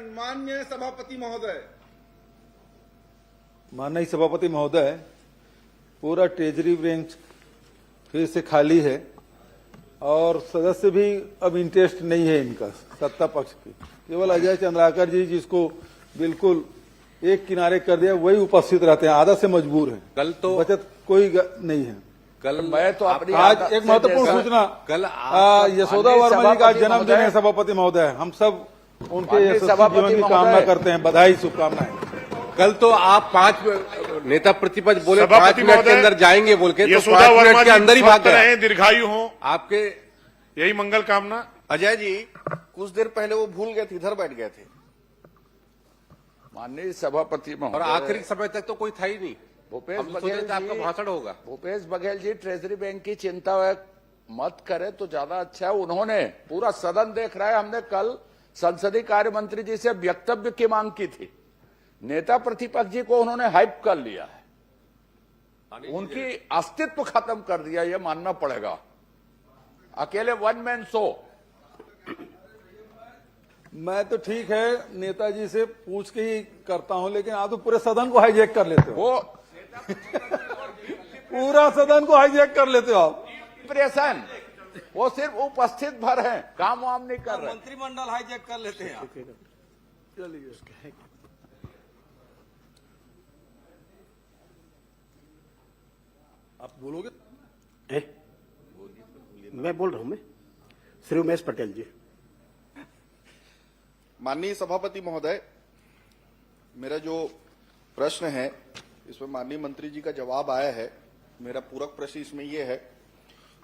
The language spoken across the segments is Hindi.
माननीय सभापति महोदय। माननीय सभापति महोदय, पूरा ट्रेजरी बेंच फिर से खाली है और सदस्य भी अब इंटरेस्ट नहीं है इनका सत्ता पक्ष की। केवल अजय चंद्राकर जी जिसको बिल्कुल एक किनारे कर दिया वही उपस्थित रहते हैं, आधा से मजबूर है। कल तो बचत कोई नहीं है। कल मैं तो अपनी आज एक महत्वपूर्ण सूचना, कल यशोदा वर्मा जी का जन्मदिन है सभापति महोदय। हम सब उनके यशस्वी जीवन की कामना करते हैं, बधाई शुभकामनाएं। कल तो आप 5 नेता प्रतिपक्ष बोले 5 मिनट के अंदर जाएंगे बोल के, तो 5 मिनट के अंदर ही भाग गए। दीर्घायु हो आपके यही मंगल कामना। अजय जी कुछ देर पहले वो भूल गए थे, इधर बैठ गए थे। माननीय सभापति महोदय, और आखिरी समय तक तो कोई था ही नहीं। भूपेश हम सोचे बघेल थे आपका जी, भाषण होगा। भूपेश बघेल जी ट्रेजरी बैंक की चिंता मत करे तो ज्यादा अच्छा है। उन्होंने पूरा सदन देख रहा है, हमने कल संसदीय कार्य मंत्री जी से वक्तव्य की मांग की थी। नेता प्रतिपक्ष जी को उन्होंने हाइप कर लिया है, उनकी अस्तित्व खत्म कर दिया, ये मानना पड़ेगा। अकेले वन मैन शो। मैं तो ठीक है नेताजी से पूछ के ही करता हूं, लेकिन आप तो पूरे सदन को हाईजैक कर लेते हो। वो पूरा सदन को हाईजैक कर लेते हो आप। प्रेशन, वो सिर्फ उपस्थित भर हैं, काम वाम नहीं कर रहे। मंत्रिमंडल हाईजैक कर लेते हैं आप। चलिए, आप बोलोगे? मैं बोल रहा हूं। मैं श्री उमेश पटेल जी। माननीय सभापति महोदय, मेरा जो प्रश्न है इसमें माननीय मंत्री जी का जवाब आया है। मेरा पूरक प्रश्न इसमें यह है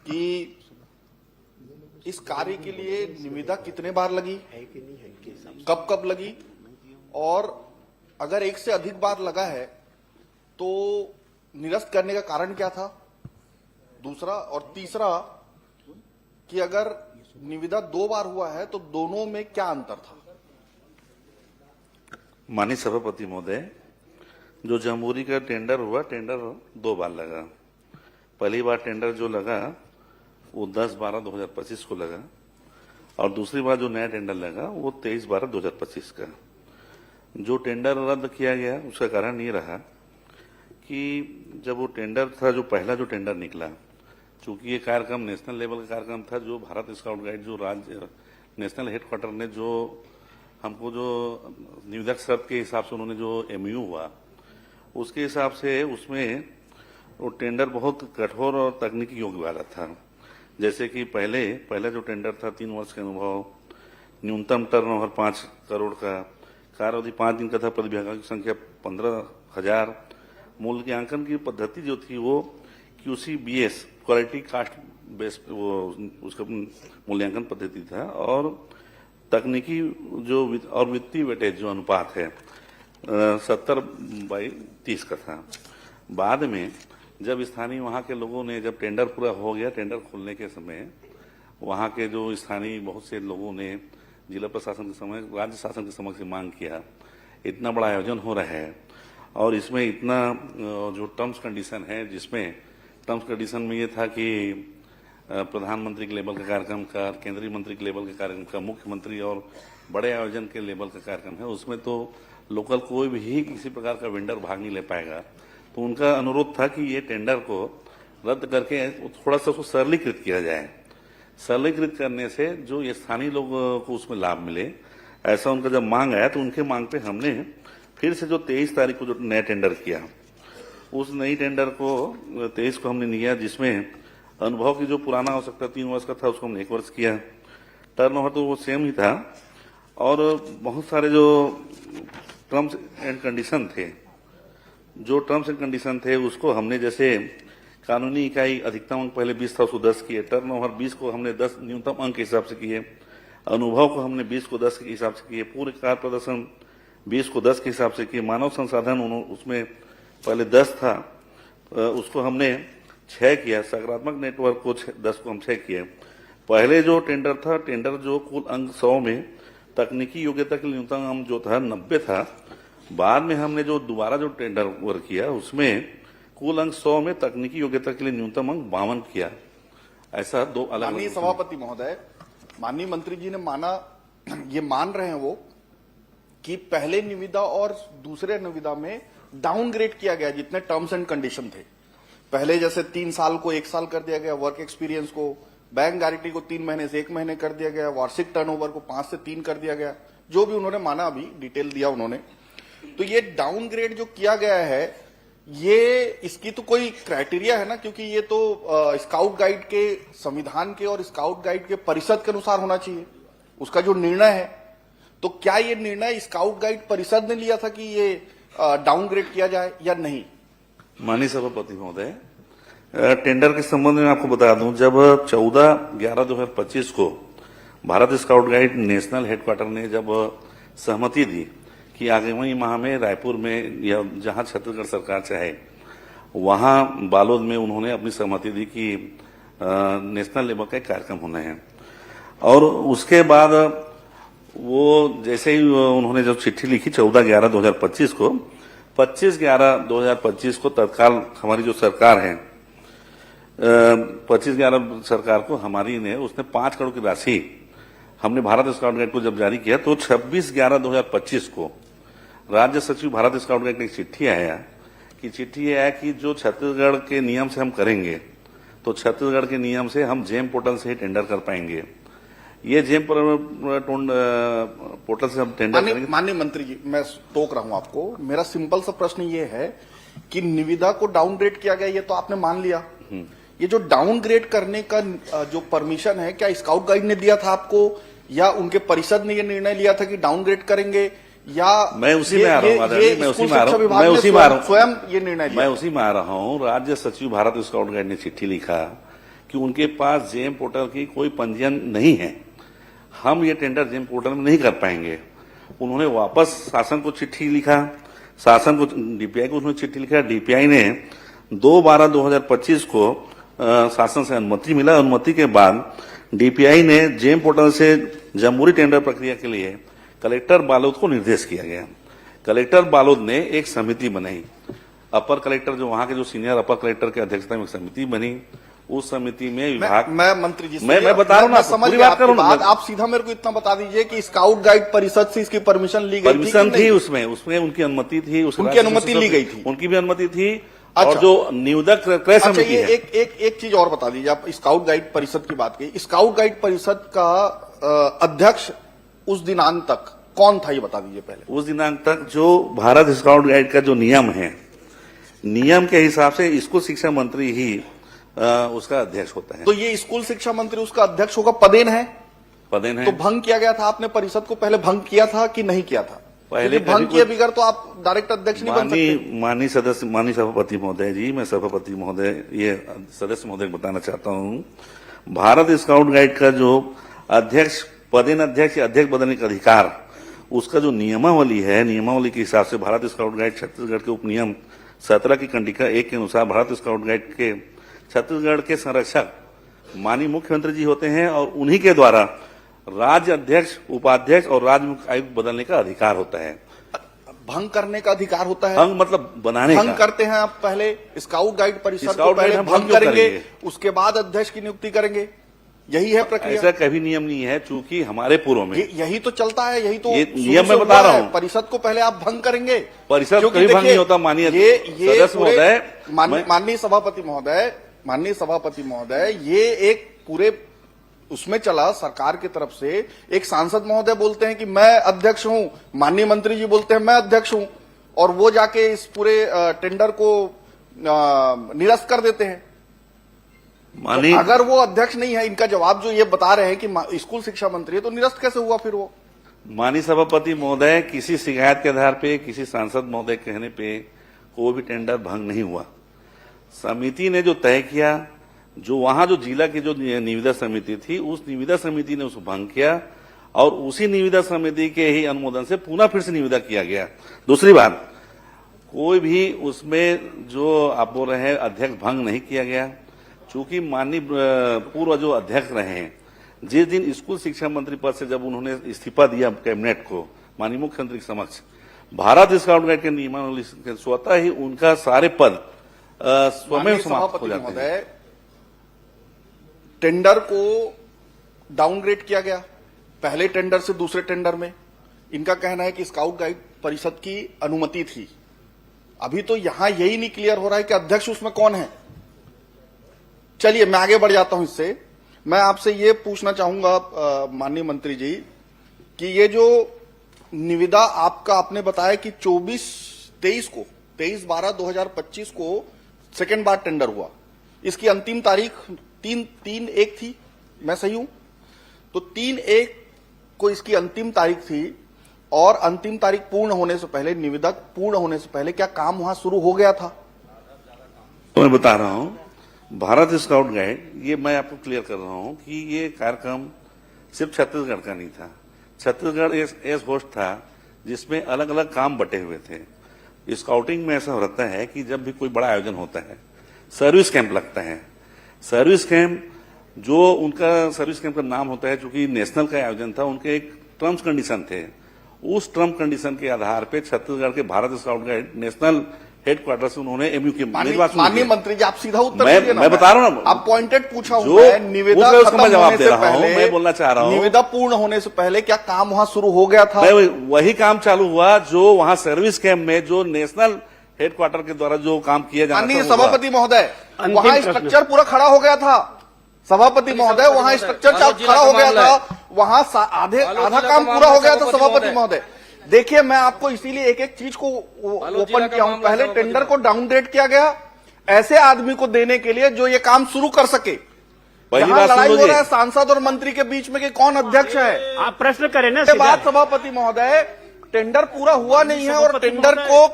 कि इस कार्य के लिए निविदा कितने बार लगी, कब कब लगी, और अगर एक से अधिक बार लगा है तो निरस्त करने का कारण क्या था? दूसरा और तीसरा कि अगर निविदा 2 बार हुआ है तो दोनों में क्या अंतर था? माननीय सभापति महोदय, जो जमहूरी का टेंडर हुआ, टेंडर 2 बार लगा। पहली बार टेंडर जो लगा वो 10/12/2025 को लगा, और दूसरी बार जो नया टेंडर लगा वो 23/12/2025 का। जो टेंडर रद्द किया गया उसका कारण ये रहा कि जब वो टेंडर था, जो पहला जो टेंडर निकला, चूंकि ये कार्यक्रम नेशनल लेवल का कार्यक्रम था, जो भारत स्काउट गाइड जो राज्य नेशनल हेडक्वार्टर ने जो हमको जो निविदा शर्त के हिसाब से उन्होंने जो एमयू हुआ उसके हिसाब से उसमें वो टेंडर बहुत कठोर और तकनीकी योग्य वाला था। जैसे कि पहला जो टेंडर था 3 वर्ष के अनुभव, न्यूनतम टर्नओवर 5 करोड़ का, कार्यावधि 5 दिन का था, प्रतिभागियों की संख्या 15,000, मूल्यांकन की पद्धति जो थी वो QCBS क्वालिटी कास्ट बेस्ड वो उसका मूल्यांकन पद्धति था, और तकनीकी जो और वित्तीय वेटेज जो अनुपात है 70/30 का था। बाद में जब स्थानीय वहां के लोगों ने, जब टेंडर पूरा हो गया, टेंडर खोलने के समय वहां के जो स्थानीय बहुत से लोगों ने जिला प्रशासन के समय, राज्य शासन के समक्ष मांग किया, इतना बड़ा आयोजन हो रहा है और इसमें इतना जो टर्म्स कंडीशन है, जिसमें टर्म्स कंडीशन में ये था कि प्रधानमंत्री के लेवल का कार्यक्रम का, केंद्रीय मंत्री के लेवल के कार्यक्रम का, मुख्यमंत्री और बड़े आयोजन के लेवल का कार्यक्रम है, उसमें तो लोकल कोई भी किसी प्रकार का वेंडर भाग नहीं ले पाएगा। तो उनका अनुरोध था कि ये टेंडर को रद्द करके थोड़ा सा उसको सरलीकृत किया जाए। सरलीकृत करने से जो ये स्थानीय लोगों को उसमें लाभ मिले, ऐसा उनका जब मांग आया तो उनके मांग पे हमने फिर से जो 23 तारीख को जो नया टेंडर किया, उस नई टेंडर को 23 को हमने लिया, जिसमें अनुभव की जो पुराना हो सकता 3 वर्ष का था उसको हमने 1 वर्ष किया। टर्नओवर तो वो सेम ही था, और बहुत सारे जो टर्म्स एंड कंडीशन थे, उसको हमने, जैसे कानूनी इकाई अधिकतम अंक पहले 20 था उसको 10 किए, टर्नओवर 20 को हमने 10 न्यूनतम अंक के हिसाब से किए, अनुभव को हमने 20 को 10 के हिसाब से किए, पूर्ण कार्य प्रदर्शन 20 को 10 के हिसाब से किए, मानव संसाधन उसमें पहले 10 था उसको हमने 6 किया, सकारात्मक नेटवर्क को 10 को हम 6 किए। पहले जो टेंडर था, टेंडर जो कुल अंक 100 में तकनीकी योग्यता के न्यूनतम अंक जो था 90 था। बाद में हमने जो दोबारा जो टेंडर वर्क किया उसमें कुल अंक 100 में तकनीकी योग्यता के लिए न्यूनतम अंक 52 किया। ऐसा 2 अलग। माननीय सभापति महोदय, माननीय मंत्री जी ने माना, ये मान रहे हैं वो कि पहले निविदा और दूसरे निविदा में डाउनग्रेड किया गया जितने टर्म्स एंड कंडीशन थे। पहले जैसे 3 साल को 1 साल कर दिया गया, वर्क एक्सपीरियंस को, बैंक गारंटी को 3 महीने से 1 महीने कर दिया गया, वार्षिक टर्नओवर को 5 से 3 कर दिया गया, जो भी उन्होंने माना, अभी डिटेल दिया उन्होंने। तो ये डाउनग्रेड जो किया गया है, ये इसकी तो कोई क्राइटेरिया है ना, क्योंकि ये तो स्काउट गाइड के संविधान के और स्काउट गाइड के परिषद के अनुसार होना चाहिए, उसका जो निर्णय है। तो क्या ये निर्णय स्काउट गाइड परिषद ने लिया था कि ये डाउनग्रेड किया जाए या नहीं? माननीय सभापति महोदय, टेंडर के संबंध में आपको बता दूं, जब 14/11/2025 को Bharat scout guide national headquarter ने जब सहमति दी कि आगामी माह में रायपुर में या जहां छत्तीसगढ़ सरकार चाहे वहां बालोद में उन्होंने अपनी सहमति दी कि नेशनल लेवल का एक कार्यक्रम होना है। और उसके बाद वो जैसे ही उन्होंने जब चिट्ठी लिखी 14/11/2025 को, 25/11/2025 को तत्काल हमारी जो सरकार है 25/11 सरकार को हमारी ने उसने 5 करोड़ की राशि हमने भारत स्काउट गाइड को जब जारी किया, तो 26/11/2025 को राज्य सचिव भारत स्काउट गाइड ने एक चिट्ठी आया कि जो छत्तीसगढ़ के नियम से हम करेंगे तो छत्तीसगढ़ के नियम से हम जेम पोर्टल से ही टेंडर कर पाएंगे। ये जेम पोर्टल से हम टेंडर करेंगे। माननीय मंत्री जी, मैं टोक रहा हूं आपको, मेरा सिंपल सा प्रश्न ये है कि निविदा को डाउनग्रेड किया गया, ये तो आपने मान लिया। ये जो डाउनग्रेड करने का जो परमिशन है, क्या स्काउट गाइड ने दिया था आपको, या उनके परिषद ने ये निर्णय लिया था कि डाउनग्रेड करेंगे, या मैं उसी में आ रहा हूँ स्वयं ये निर्णय लिया? मैं उसी में आ रहा हूँ। राज्य सचिव भारत स्काउट गाइड ने चिट्ठी लिखा कि उनके पास जेम पोर्टल की कोई पंजीयन नहीं है, हम ये टेंडर जेम पोर्टल में नहीं कर पाएंगे। उन्होंने वापस शासन को चिट्ठी लिखा, शासन को डीपीआई को उन्होंने चिट्ठी लिखा, डीपीआई ने 2/12/2025 को शासन से अनुमति मिला। अनुमति के बाद डीपीआई ने जेम पोर्टल से जमहूरी टेंडर प्रक्रिया के लिए कलेक्टर बालोद को निर्देश किया गया। कलेक्टर बालोद ने एक समिति बनाई, अपर कलेक्टर जो वहां के जो सीनियर अपर कलेक्टर के अध्यक्षता में एक समिति बनी। उस समिति में विभाग मैं मंत्री जी मैं बता रहा हूँ ना, समझ बात करूँ, आप सीधा मेरे को इतना बता दीजिए कि स्काउट गाइड परिषद से इसकी परमिशन ली गई? परमिशन थी, उसमें उनकी अनुमति थी, उनकी अनुमति ली गई थी, उनकी भी अनुमति थी। अच्छा, और जो नियुक्त क्रय समिति है, एक चीज और बता दीजिए, आप स्काउट गाइड परिषद की बात की, स्काउट गाइड परिषद का अध्यक्ष उस दिनांक तक कौन था, ये बता दीजिए पहले। उस दिनांक तक जो भारत स्काउट गाइड का जो नियम है, नियम के हिसाब से स्कूल शिक्षा मंत्री ही उसका अध्यक्ष होता है। तो ये स्कूल शिक्षा मंत्री उसका अध्यक्ष होगा, पदेन है? पदेन है। तो भंग किया गया था, आपने परिषद को पहले भंग किया था कि नहीं किया था? पहले भंग किए बगैर तो आप डायरेक्ट अध्यक्ष नहीं बन सकते। माननीय सभापति महोदय जी, मैं सभापति महोदय ये सदस्य महोदय बताना चाहता हूँ, भारत स्काउट गाइड का जो अध्यक्ष पदेन अध्यक्ष या अध्यक्ष बदलने का अधिकार, उसका जो नियमावली है, नियमावली के हिसाब से भारत स्काउट गाइड छत्तीसगढ़ के उपनियम 17 की कंडिका 1 के अनुसार भारत स्काउट गाइड के छत्तीसगढ़ के संरक्षक माननीय मुख्यमंत्री जी होते हैं, और उन्हीं के द्वारा राज्य अध्यक्ष, उपाध्यक्ष और राज्य मुख्य आयुक्त बदलने का अधिकार होता है। भंग करने का अधिकार होता है? भंग मतलब बनाने का। भंग करते हैं आप पहले स्काउट गाइड परिषद को पहले भंग करेंगे, उसके बाद अध्यक्ष की नियुक्ति करेंगे, यही है प्रक्रिया? ऐसा कभी नियम नहीं है, चूंकि हमारे पूर्व में यही तो चलता है, यही तो नियम मैं बता रहा हूँ। परिषद को पहले आप भंग करेंगे, परिषद कभी भंग नहीं होता। माननीय सदस्य महोदय, माननीय सभापति महोदय, ये एक पूरे उसमें चला सरकार की तरफ से। एक सांसद महोदय बोलते हैं कि मैं अध्यक्ष हूं, माननीय मंत्री जी बोलते हैं मैं अध्यक्ष हूं, और वो जाके इस पूरे टेंडर को निरस्त कर देते हैं। तो अगर वो अध्यक्ष नहीं है, इनका जवाब जो ये बता रहे हैं कि स्कूल शिक्षा मंत्री है, तो निरस्त कैसे हुआ फिर वो? माननीय सभापति महोदय, किसी शिकायत के आधार पे, किसी सांसद महोदय कहने पे कोई भी टेंडर भंग नहीं हुआ। समिति ने जो तय किया, जो वहां जो जिला की जो निविदा समिति थी, उस निविदा समिति ने उसको भंग किया, और उसी निविदा समिति के ही अनुमोदन से पुनः फिर से निविदा किया गया। दूसरी बात, कोई भी उसमें जो आप बोल रहे हैं अध्यक्ष भंग नहीं किया गया, चूंकि माननीय पूर्व जो अध्यक्ष रहे हैं, जिस दिन स्कूल शिक्षा मंत्री पद से जब उन्होंने इस्तीफा दिया कैबिनेट को माननीय मुख्यमंत्री के समक्ष, भारत स्काउट गाइड के नियमावली स्वतः ही उनका सारे पद स्वयं समाप्त हो जाते हैं। टेंडर को डाउनग्रेड किया गया, पहले टेंडर से दूसरे टेंडर में इनका कहना है कि स्काउट गाइड परिषद की अनुमति थी। अभी तो यहां यही नहीं क्लियर हो रहा है कि अध्यक्ष उसमें कौन है। चलिए मैं आगे बढ़ जाता हूं। इससे मैं आपसे ये पूछना चाहूंगा माननीय मंत्री जी कि ये जो निविदा आपने बताया कि 23/12/2025 को सेकेंड बार टेंडर हुआ, इसकी अंतिम तारीख 3/1 थी, मैं सही हूं? तो 3/1 को इसकी अंतिम तारीख थी और अंतिम तारीख पूर्ण होने से पहले, निविदा पूर्ण होने से पहले क्या काम वहां शुरू हो गया था? तो मैं बता रहा हूं, भारत स्काउट गाइड, ये मैं आपको क्लियर कर रहा हूं कि ये कार्यक्रम सिर्फ छत्तीसगढ़ का नहीं था। छत्तीसगढ़ एक होस्ट था जिसमें अलग अलग काम बटे हुए थे। स्काउटिंग में ऐसा रहता है कि जब भी कोई बड़ा आयोजन होता है, सर्विस कैंप लगता है। सर्विस कैंप, जो उनका सर्विस कैंप का नाम होता है, चूंकि नेशनल का आयोजन था, उनके एक टर्म्स कंडीशन थे। उस टर्म कंडीशन के आधार पे छत्तीसगढ़ के Bharat scout guide national headquarter से उन्होंने एमयू की माननीय मंत्री जी, आप सीधा उत्तर दीजिए ना। मैं बता रहा हूँ, आप पॉइंटेड पूछा जो हुआ है, निविदा उसका खत्म मैं जवाब होने दे से रहा हूं, पहले, मैं बोलना चाह रहा हूं, निविदा पूर्ण होने से पहले क्या काम वहां शुरू हो गया था? वही काम चालू हुआ जो वहां सर्विस कैंप में जो नेशनल हेडक्वार्टर के द्वारा जो काम किया जाना माननीय सभापति महोदय, वहां स्ट्रक्चर पूरा खड़ा हो गया था। सभापति महोदय, वहां स्ट्रक्चर खड़ा हो गया था, वहां आधा काम पूरा हो गया था। सभापति महोदय देखिए, मैं आपको इसीलिए एक एक चीज को ओपन किया हूं। पहले टेंडर को डाउनग्रेड किया गया ऐसे आदमी को देने के लिए जो ये काम शुरू कर सके। यहाँ लड़ाई हो रहा है सांसद और मंत्री के बीच में कि कौन अध्यक्ष है। आप प्रश्न करें ना। इसके बाद सभापति महोदय, टेंडर पूरा हुआ नहीं है और टेंडर को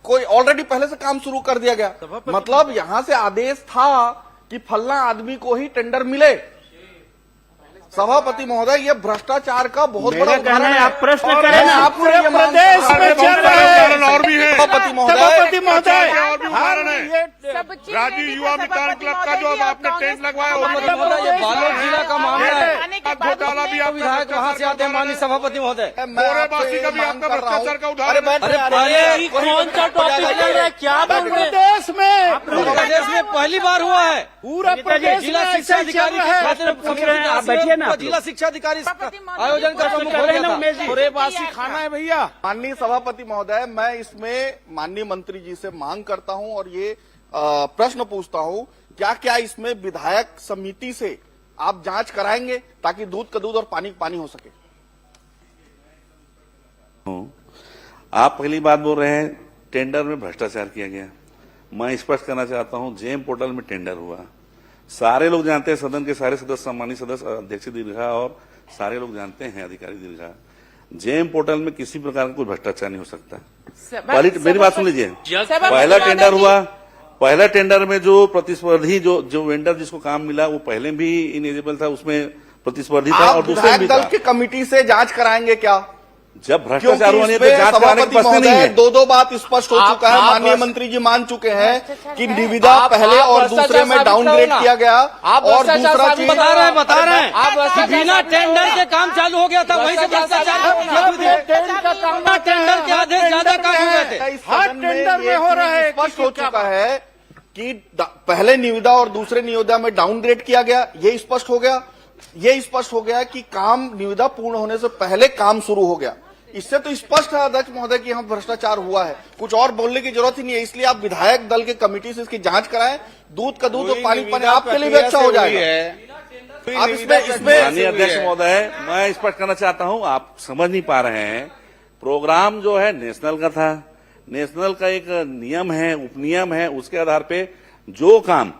कोई ऑलरेडी पहले से काम शुरू कर दिया गया। मतलब यहां से आदेश था कि फलना आदमी को ही टेंडर मिले। सभापति महोदय, ये भ्रष्टाचार का बहुत बड़ा उदाहरण है। आप प्रश्न करें ना। पूरे प्रदेश में चल रहा है और भी है। सभापति महोदय, और भी उदाहरण है। राजीव युवा मितान क्लब का जो अब आपने टेंट लगवाया, बालोद जिला का मामला है। घोटाला भी आप विधायक कहाँ से आते हैं माननीय सभापति महोदय? कोरेबासी का भी आपका भ्रष्टाचार का उदाहरण है। अरे कौन सा टॉपिक चल रहा है, क्या बोल रहे हैं? प्रदेश में पहली बार हुआ है। पूरा प्रदेश जिला शिक्षा अधिकारी जिला शिक्षा अधिकारी आयोजन का प्रमुख हो गया था। कोरेबासी खाना है भैया। माननीय सभापति महोदय, मैं इसमें माननीय मंत्री जी से मांग करता हूं और ये प्रश्न पूछता हूं, क्या क्या इसमें विधायक समिति से आप जांच कराएंगे ताकि दूध का दूध और पानी का पानी हो सके? आप पहली बात बोल रहे हैं टेंडर में भ्रष्टाचार किया गया। मैं स्पष्ट करना चाहता हूं, जेम पोर्टल में टेंडर हुआ, सारे लोग जानते हैं, सदन के सारे सदस्य, सम्मानित सदस्य, अध्यक्ष दीर्घा और सारे लोग जानते हैं, अधिकारी दीर्घा, जेम पोर्टल में किसी प्रकार का कोई भ्रष्टाचार नहीं हो सकता। मेरी बात सुन लीजिए। पहला टेंडर हुआ, पहला टेंडर में जो प्रतिस्पर्धी जो वेंडर जिसको काम मिला वो पहले भी इनएलिजिबल था, उसमें प्रतिस्पर्धी था और दूसरे भी दल की कमिटी से जांच कराएंगे क्या? जब भ्रष्टाचार हुआ नहीं तो जांच कराने की प्रश्न नहीं है। दो बात स्पष्ट हो चुका है, माननीय मंत्री जी मान चुके हैं कि निविदा पहले और दूसरे में डाउनग्रेड किया गया और दूसरा चीज बता रहे हैं आप बिना टेंडर के काम चालू हो गया था, वहीं से भ्रष्टाचार। टेंडर के आधे ज्यादा काम हो गए थे। हर टेंडर में हो रहा है। स्पष्ट हो चुका है कि पहले निविदा और दूसरे निविदा में डाउनग्रेड किया गया, ये स्पष्ट हो गया। ये स्पष्ट हो गया कि काम निविदा पूर्ण होने से पहले काम शुरू हो गया। इससे तो स्पष्ट है अध्यक्ष महोदय कि यहाँ भ्रष्टाचार हुआ है, कुछ और बोलने की जरूरत ही नहीं है। इसलिए आप विधायक दल के कमेटी से इसकी जांच कराएं, दूध का दूध और पानी पानी आपके लिए भी अच्छा हो जाएगा। आप इसमें माननीय अध्यक्ष महोदय, मैं स्पष्ट करना चाहता हूं, आप समझ नहीं पा रहे हैं। प्रोग्राम जो है नेशनल का था, नेशनल का एक नियम है, उपनियम है, उसके आधार पे जो काम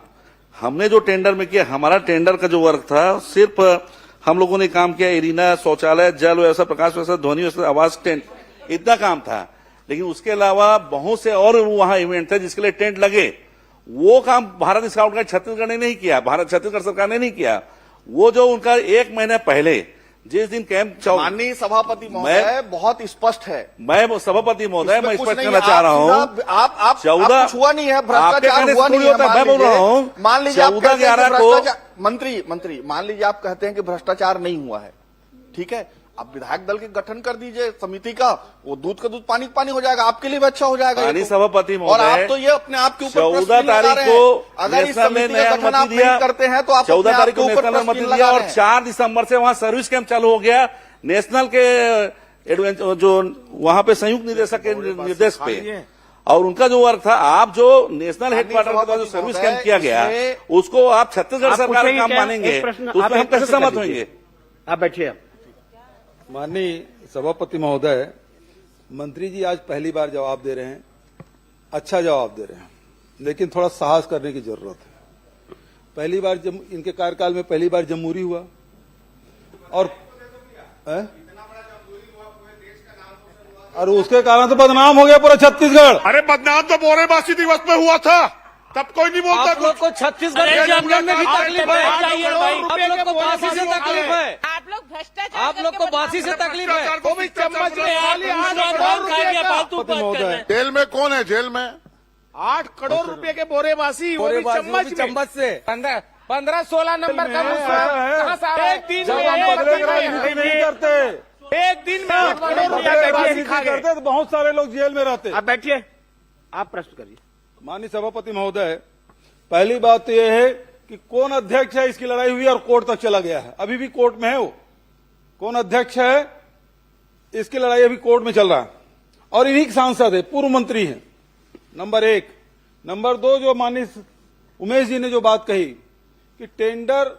हमने जो टेंडर में किया, हमारा टेंडर का जो वर्क था, सिर्फ हम लोगों ने काम किया एरिना, शौचालय, जल व्यवस्था, प्रकाश व्यवस्था, ध्वनि व्यवस्था, आवास टेंट, इतना काम था। लेकिन उसके अलावा बहुत से और वहां इवेंट थे जिसके लिए टेंट लगे। वो काम भारत स्काउट गाइड छत्तीसगढ़ ने नहीं किया, छत्तीसगढ़ सरकार ने नहीं किया। वो जो उनका 1 महीने पहले जिस दिन कैंप, माननीय सभापति महोदय बहुत स्पष्ट है। मैं सभापति महोदय, मैं स्पष्ट करना चाह रहा हूँ, आप 14 हुआ नहीं है, भ्रष्टाचार हुआ नहीं है। मैं बोल रहा हूँ, मान लीजिए 14/11 को मंत्री मान लीजिए आप कहते हैं कि भ्रष्टाचार नहीं हुआ है, ठीक है, आप विधायक दल के गठन कर दीजिए समिति का, वो दूध का दूध पानी का पानी हो जाएगा, आपके लिए भी अच्छा हो जाएगा। माननीय सभापति महोदय, और आप तो ये अपने आप के ऊपर 14 तारीख को अगर इस समिति का गठन आप नहीं करते हैं तो आप 14 तारीख को नेशनल अनुमति दिया और 4 दिसंबर से वहां सर्विस कैंप चालू हो गया। नेशनल के जो वहां पे संयुक्त निदेशक के निर्देश पे, और उनका जो वर्क था, आप जो नेशनल हेडक्वार्टर का जो सर्विस कैंप किया गया उसको आप छत्तीसगढ़ सरकार का काम मानेंगे, तो उसमें हम कैसे सहमत होंगे? आप बैठिए। माननीय सभापति महोदय, मंत्री जी आज पहली बार जवाब दे रहे हैं, अच्छा जवाब दे रहे हैं, लेकिन थोड़ा साहस करने की जरूरत है। पहली बार इनके कार्यकाल में पहली बार जमहूरी हुआ और उसके कारण तो बदनाम हो गया पूरा छत्तीसगढ़। अरे बदनाम तो बोरेबासी दिवस में हुआ था, तब कोई नहीं बोलता। आप लोग को छत्तीसगढ़ के आंदोलन में भी तकलीफ है, आप लोग को बासी से तकलीफ है, आप लोग भ्रष्टाचार, आप लोग को बासी से तकलीफ है। वो भी चम्मच जेल में कौन है? जेल में 8 करोड़ रुपए के बोरेबासी, वो भी चम्मच से। 15-16 नंबर का कहाँ से आ रहा है? एक दिन में 8 करोड़ रुपया करते तो बहुत सारे लोग जेल में रहते। आप बैठिए, आप प्रश्न करिए। माननीय सभापति महोदय, पहली बात तो यह है कि कौन अध्यक्ष है, इसकी लड़ाई हुई और कोर्ट तक चला गया है, अभी भी कोर्ट में है। वो कौन अध्यक्ष है, इसकी लड़ाई अभी कोर्ट में चल रहा है, और इन्हीं के सांसद है, पूर्व मंत्री हैं, नंबर 1। नंबर 2, जो माननीय उमेश जी ने जो बात कही कि टेंडर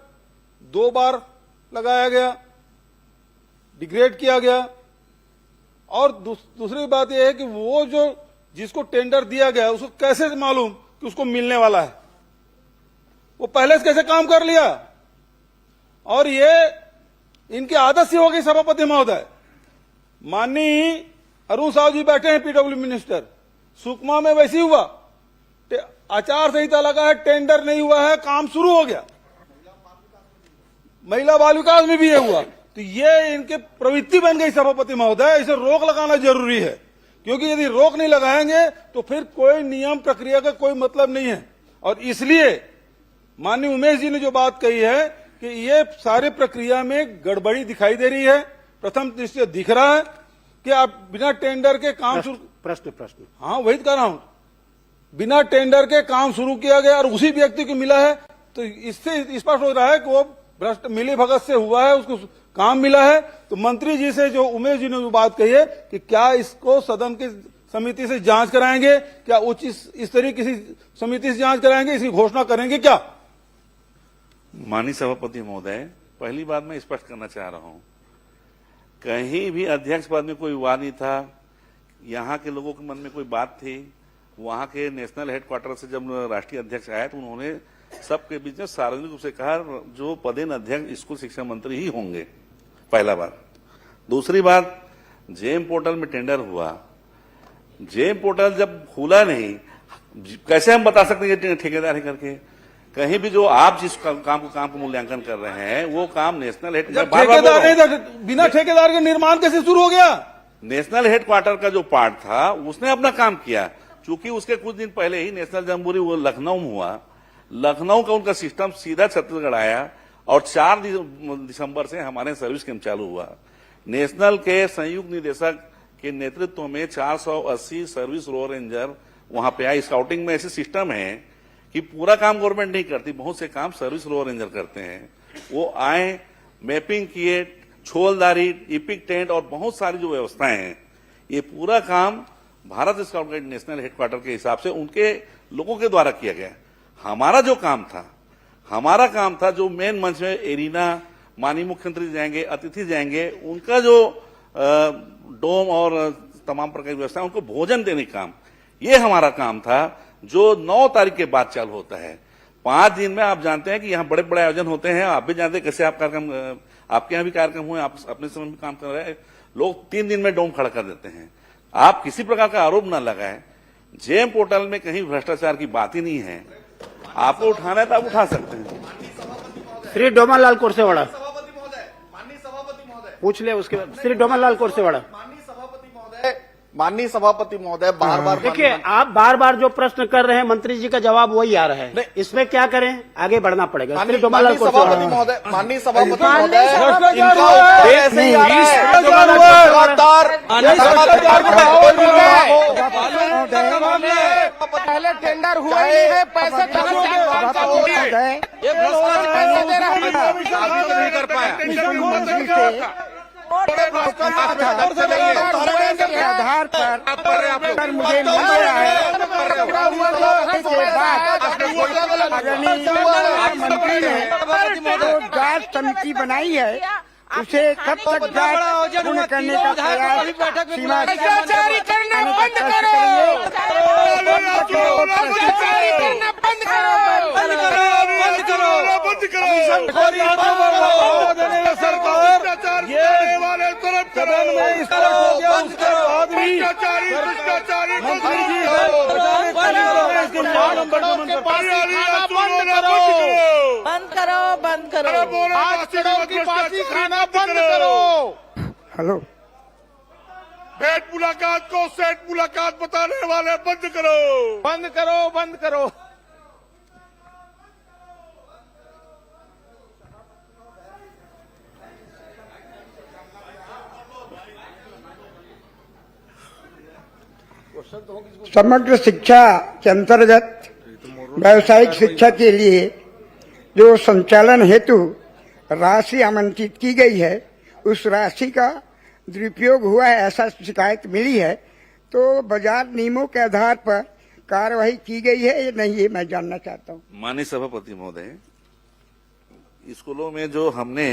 2 बार लगाया गया, डिग्रेड किया गया, और दूसरी बात यह है कि वो जो जिसको टेंडर दिया गया उसको कैसे मालूम कि उसको मिलने वाला है, वो पहले से कैसे काम कर लिया। और ये इनकी आदत सी हो गई सभापति महोदय। माननीय अरुण साहु जी बैठे हैं, पीडब्ल्यू मिनिस्टर, सुकमा में वैसे ही हुआ, आचार संहिता लगा है, टेंडर नहीं हुआ है, काम शुरू हो गया। महिला बाल विकास में भी ये हुआ। तो ये इनके प्रवृत्ति बन गई सभापति महोदय, इसे रोक लगाना जरूरी है, क्योंकि यदि रोक नहीं लगाएंगे तो फिर कोई नियम प्रक्रिया का कोई मतलब नहीं है। और इसलिए माननीय उमेश जी ने जो बात कही है कि ये सारे प्रक्रिया में गड़बड़ी दिखाई दे रही है। प्रथम दृष्टया दिख रहा है कि आप बिना टेंडर के काम शुरू, प्रश्न हाँ वही कर रहा हूं, बिना टेंडर के काम शुरू किया गया और उसी व्यक्ति को मिला है, तो इससे स्पष्ट हो रहा है कि वो भ्रष्ट मिली भगत से हुआ है, उसको काम मिला है। तो मंत्री जी से जो उमेश जी ने जो बात कही है कि क्या इसको सदन की समिति से जांच कराएंगे, क्या उच्च इस तरह किसी समिति से जांच कराएंगे, इसकी घोषणा करेंगे क्या? माननीय सभापति महोदय, पहली बात मैं स्पष्ट करना चाह रहा हूं, कहीं भी अध्यक्ष पद में कोई विवाद नहीं था। यहां के लोगों के मन में कोई बात थी, वहां के नेशनल हेडक्वार्टर से जब राष्ट्रीय अध्यक्ष आए तो उन्होंने सबके बीच में सार्वजनिक रूप से कहा जो पदेन अध्यक्ष स्कूल शिक्षा मंत्री ही होंगे, पहला बात। दूसरी बात, जेम पोर्टल में टेंडर हुआ, जेम पोर्टल जब खुला नहीं, कैसे हम बता सकते हैं ठेकेदार है करके? कहीं भी जो आप जिस काम को मूल्यांकन कर रहे हैं वो काम नेशनल ठेकेदार नहीं था, बिना ठेकेदार के निर्माण कैसे शुरू हो गया? नेशनल हेडक्वार्टर का जो पार्ट था उसने अपना काम किया, चूंकि उसके कुछ दिन पहले ही नेशनल जमहूरी वो लखनऊ में हुआ, लखनऊ का उनका सिस्टम सीधा छत्तीसगढ़ आया और 4 दिसंबर से हमारे सर्विस कैंप चालू हुआ। नेशनल के संयुक्त निदेशक के नेतृत्व में 480 सर्विस रो रेंजर वहां पे आए। स्काउटिंग में ऐसे सिस्टम है कि पूरा काम गवर्नमेंट नहीं करती, बहुत से काम सर्विस रो रेंजर करते हैं। वो आए, मैपिंग किए, छोलदारी, इपिक टेंट और बहुत सारी जो व्यवस्थाएं हैं, ये पूरा काम Bharat scout guide national headquarter के हिसाब से उनके लोगों के द्वारा किया गया। हमारा काम था जो मेन मंच में एरिना, माननीय मुख्यमंत्री जाएंगे, अतिथि जाएंगे, उनका जो डोम और तमाम प्रकार की व्यवस्था, उनको भोजन देने का काम, ये हमारा काम था, जो 9 तारीख के बाद चालू होता है। 5 दिन में आप जानते हैं कि यहाँ बड़े बड़े आयोजन होते हैं, आप भी जानते हैं कैसे आप कार्यक्रम, आपके यहाँ भी कार्यक्रम हुए, आप अपने समय में काम कर रहे हैं, लोग 3 दिन में डोम खड़ा कर देते हैं। आप किसी प्रकार का आरोप न लगाए, जेम पोर्टल में कहीं भ्रष्टाचार की बात ही नहीं है, आपको उठाना है तो आप उठा सकते हैं। श्री डोमालाल कोरसेवाड़ा माननीय सभापति महोदय, पूछ ले उसके बाद। श्री डोमालाल कोरसेवाड़ा। माननीय सभापति महोदय, बार-बार देखिए, आप बार-बार जो प्रश्न कर रहे हैं मंत्री जी का जवाब वही आ रहा है, इसमें क्या करें, आगे बढ़ना पड़ेगा। श्री डोमालाल सभापति महोदय, माननीय सभापति महोदय, पहले टेंडर हुआ ही है, पैसे ये भ्रष्टाचार नहीं कर पाया। आधार पर मुझे नंबर आया के बाद मंत्री ने जो जांच समिति बनाई है उसे कब तक जांच पूर्ण करने का प्रयास सीमा भ्रष्टाचारी करना बंद करो, भ्रष्टाचारी करना बंद करो, बंद करो, बंद करो। सरकार ये वाले तरफ करो, भ्रष्टाचारी भ्रष्टाचारी बंद करो, बंद करो, आज की पार्टी खाना बंद करो। हेलो भेंट मुलाकात को सेट मुलाकात बताने वाले बंद करो, बंद करो, बंद करो। समग्र शिक्षा के अंतर्गत व्यावसायिक शिक्षा के लिए जो संचालन हेतु राशि आवंटित की गई है उस राशि का दुरुपयोग हुआ है ऐसा शिकायत मिली है, तो बाजार नियमों के आधार पर कार्रवाई की गई है या नहीं, ये मैं जानना चाहता हूँ। माननीय सभापति महोदय, स्कूलों में जो हमने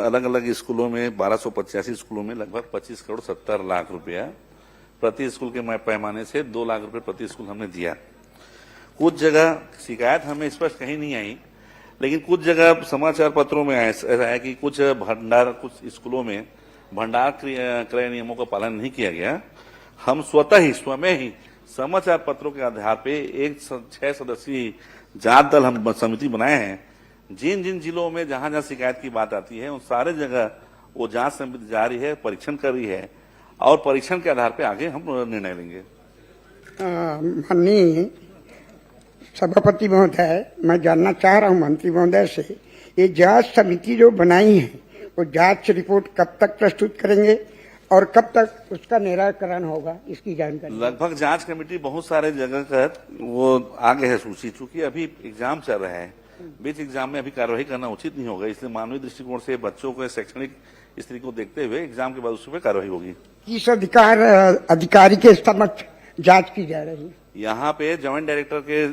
अलग अलग स्कूलों में 1285 स्कूलों में लगभग 25 करोड़ 70 लाख रुपया प्रति स्कूल के पैमाने से 2 लाख रुपए प्रति स्कूल हमने दिया। कुछ जगह शिकायत हमें स्पष्ट कहीं नहीं आई, लेकिन कुछ जगह समाचार पत्रों में ऐसा है कि कुछ स्कूलों में भंडार क्रय नियमों का पालन नहीं किया गया। हम स्वयं ही समाचार पत्रों के आधार पे एक 6 सदस्यीय जांच दल हम समिति बनाए हैं। जिन जिन जिलों में जहां जहां शिकायत की बात आती है उन सारे जगह वो जांच समिति जारी है, परीक्षण कर रही है और परीक्षण के आधार पे आगे हम निर्णय लेंगे। माननीय सभापति महोदय, मैं जानना चाह रहा हूं मंत्री महोदय से, ये जांच समिति जो बनाई है वो जांच रिपोर्ट कब तक प्रस्तुत करेंगे और कब तक उसका निराकरण होगा, इसकी जानकारी। लगभग जांच कमेटी बहुत सारे जगह का वो आगे है सूची, चूंकि अभी एग्जाम चल रहा है, बीच एग्जाम में अभी कार्यवाही करना उचित नहीं होगा, इसलिए मानवीय दृष्टिकोण से बच्चों को शैक्षणिक स्थिति को देखते हुए एग्जाम के बाद उस पर कार्रवाई होगी। किस अधिकारी के समक्ष जांच की जा रही है? यहाँ पे ज्वाइंट डायरेक्टर के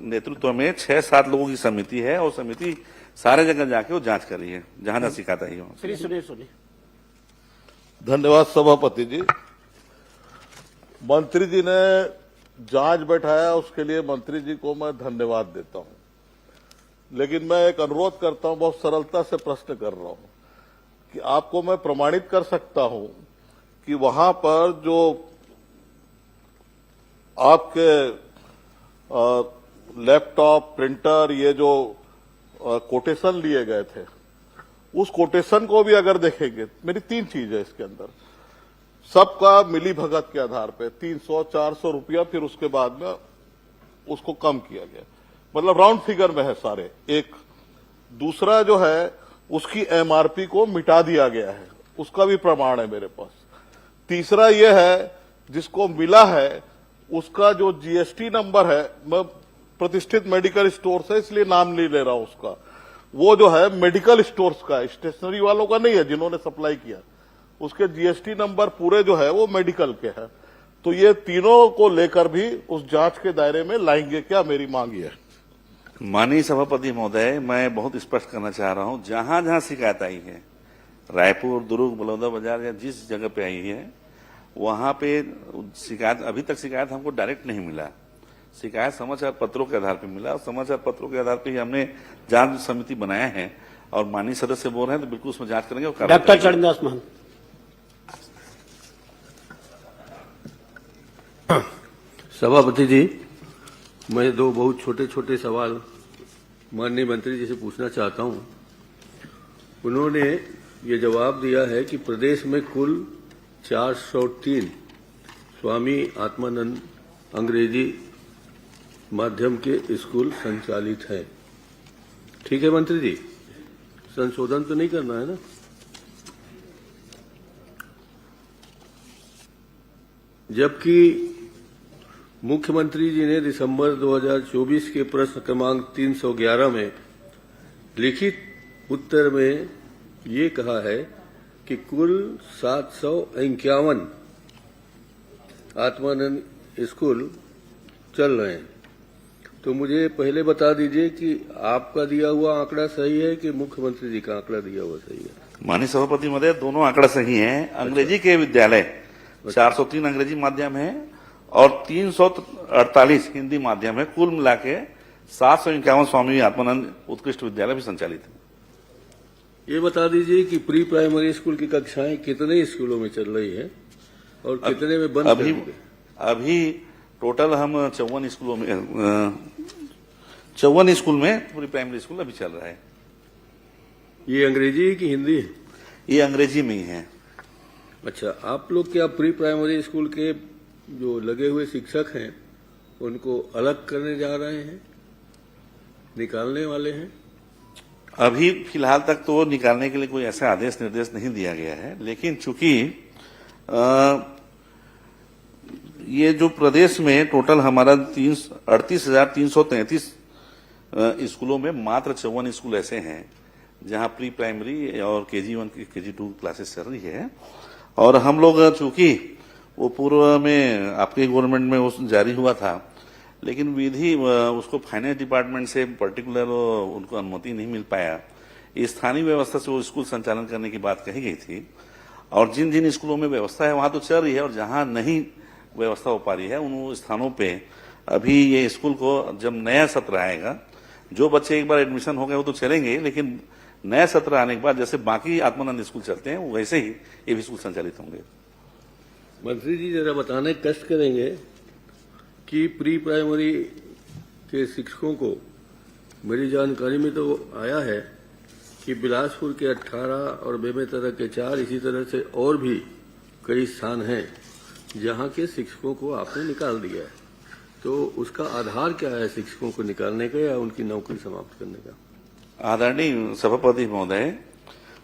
नेतृत्व में 6-7 लोगों की समिति है और समिति सारे जगह जाके वो जांच कर रही है जहां जहां शिकायत आई हो। श्री सुनिए। धन्यवाद सभापति जी। मंत्री जी ने जांच बैठाया, उसके लिए मंत्री जी को मैं धन्यवाद देता हूं, लेकिन मैं एक अनुरोध करता हूं, बहुत सरलता से प्रश्न कर रहा हूं कि आपको मैं प्रमाणित कर सकता हूं कि वहां पर जो आपके लैपटॉप, प्रिंटर, ये जो कोटेशन लिए गए थे, उस कोटेशन को भी अगर देखेंगे, मेरी 3 चीज है इसके अंदर, सबका मिली भगत के आधार पे 300-400 रुपया, फिर उसके बाद में उसको कम किया गया, मतलब राउंड फिगर में है सारे। एक दूसरा जो है उसकी एमआरपी को मिटा दिया गया है, उसका भी प्रमाण है मेरे पास। तीसरा यह है जिसको मिला है उसका जो जीएसटी नंबर है, मैं प्रतिष्ठित मेडिकल स्टोर से इसलिए नाम नहीं ले रहा हूं उसका, वो जो है मेडिकल स्टोर्स का, स्टेशनरी वालों का नहीं है जिन्होंने सप्लाई किया, उसके जीएसटी नंबर पूरे जो है वो मेडिकल के हैं। तो ये तीनों को लेकर भी उस जांच के दायरे में लाएंगे क्या, मेरी मांग है। माननीय सभापति महोदय, मैं बहुत स्पष्ट करना चाह रहा हूं, जहां जहां शिकायत आई है, रायपुर, दुर्ग, बलौदाबाजार या जिस जगह पे आई है, वहां पे शिकायत, अभी तक शिकायत हमको डायरेक्ट नहीं मिला, शिकायत समाचार पत्रों के आधार पर मिला और समाचार पत्रों के आधार पर ही हमने जांच समिति बनाया है और माननीय सदस्य बोल रहे हैं तो बिल्कुल उसमें जांच करेंगे। और डॉक्टर चरणदास महंत। सभापति जी, मैं 2 बहुत छोटे छोटे सवाल माननीय मंत्री जी से पूछना चाहता हूं। उन्होंने ये जवाब दिया है कि प्रदेश में कुल 403 स्वामी आत्मानंद अंग्रेजी माध्यम के स्कूल संचालित हैं। ठीक है मंत्री जी, संशोधन तो नहीं करना है ना? जबकि मुख्यमंत्री जी ने दिसंबर 2024 के प्रश्न क्रमांक 311 में लिखित उत्तर में ये कहा है कि कुल 751 आत्मानंद स्कूल चल रहे हैं। तो मुझे पहले बता दीजिए कि आपका दिया हुआ आंकड़ा सही है कि मुख्यमंत्री जी का आंकड़ा दिया हुआ सही है? माननीय सभापति महोदय, दोनों आंकड़ा सही है। अंग्रेजी के विद्यालय 403 अंग्रेजी माध्यम है और 348 हिंदी माध्यम है। कुल मिला के 751 स्वामी आत्मानंद उत्कृष्ट विद्यालय भी संचालित है। ये बता दीजिए कि प्री प्राइमरी स्कूल की कक्षाएं कितने स्कूलों में चल रही है और कितने में बंद कर दी गई? अभी टोटल हम 54 स्कूलों में 54 स्कूल में प्री प्राइमरी स्कूल अभी चल रहा है। ये अंग्रेजी की हिंदी है? ये अंग्रेजी में ही है। अच्छा, आप लोग क्या प्री प्राइमरी स्कूल के जो लगे हुए शिक्षक हैं उनको अलग करने जा रहे हैं, निकालने वाले हैं? अभी फिलहाल तक तो निकालने के लिए कोई ऐसा आदेश निर्देश नहीं दिया गया है, लेकिन चूंकि ये जो प्रदेश में टोटल हमारा 38,333 स्कूलों में मात्र 54 स्कूल ऐसे हैं जहां प्री प्राइमरी और KG1 KG2 क्लासेस चल रही है। और हम लोग चूंकि वो पूर्व में आपके गवर्नमेंट में वो जारी हुआ था, लेकिन विधि उसको फाइनेंस डिपार्टमेंट से पर्टिकुलर उनको अनुमति नहीं मिल पाया। स्थानीय व्यवस्था से वो स्कूल संचालन करने की बात कही गई थी और जिन जिन स्कूलों में व्यवस्था है वहां तो चल रही है और जहां नहीं व्यवस्था हो पा रही है उन स्थानों पे अभी ये स्कूल को जब नया सत्र आएगा, जो बच्चे एक बार एडमिशन हो गए वो तो चलेंगे, लेकिन नया सत्र आने के बाद जैसे बाकी आत्मानंद स्कूल चलते हैं वैसे ही ये भी स्कूल संचालित होंगे। मंत्री जी जरा बताने कष्ट करेंगे कि प्री प्राइमरी के शिक्षकों को, मेरी जानकारी में तो आया है कि बिलासपुर के 18 और बेमेतरा के 4, इसी तरह से और भी कई स्थान हैं जहां के शिक्षकों को आपने निकाल दिया है। तो उसका आधार क्या है शिक्षकों को निकालने का या उनकी नौकरी समाप्त करने का? आदरणीय सभापति महोदय,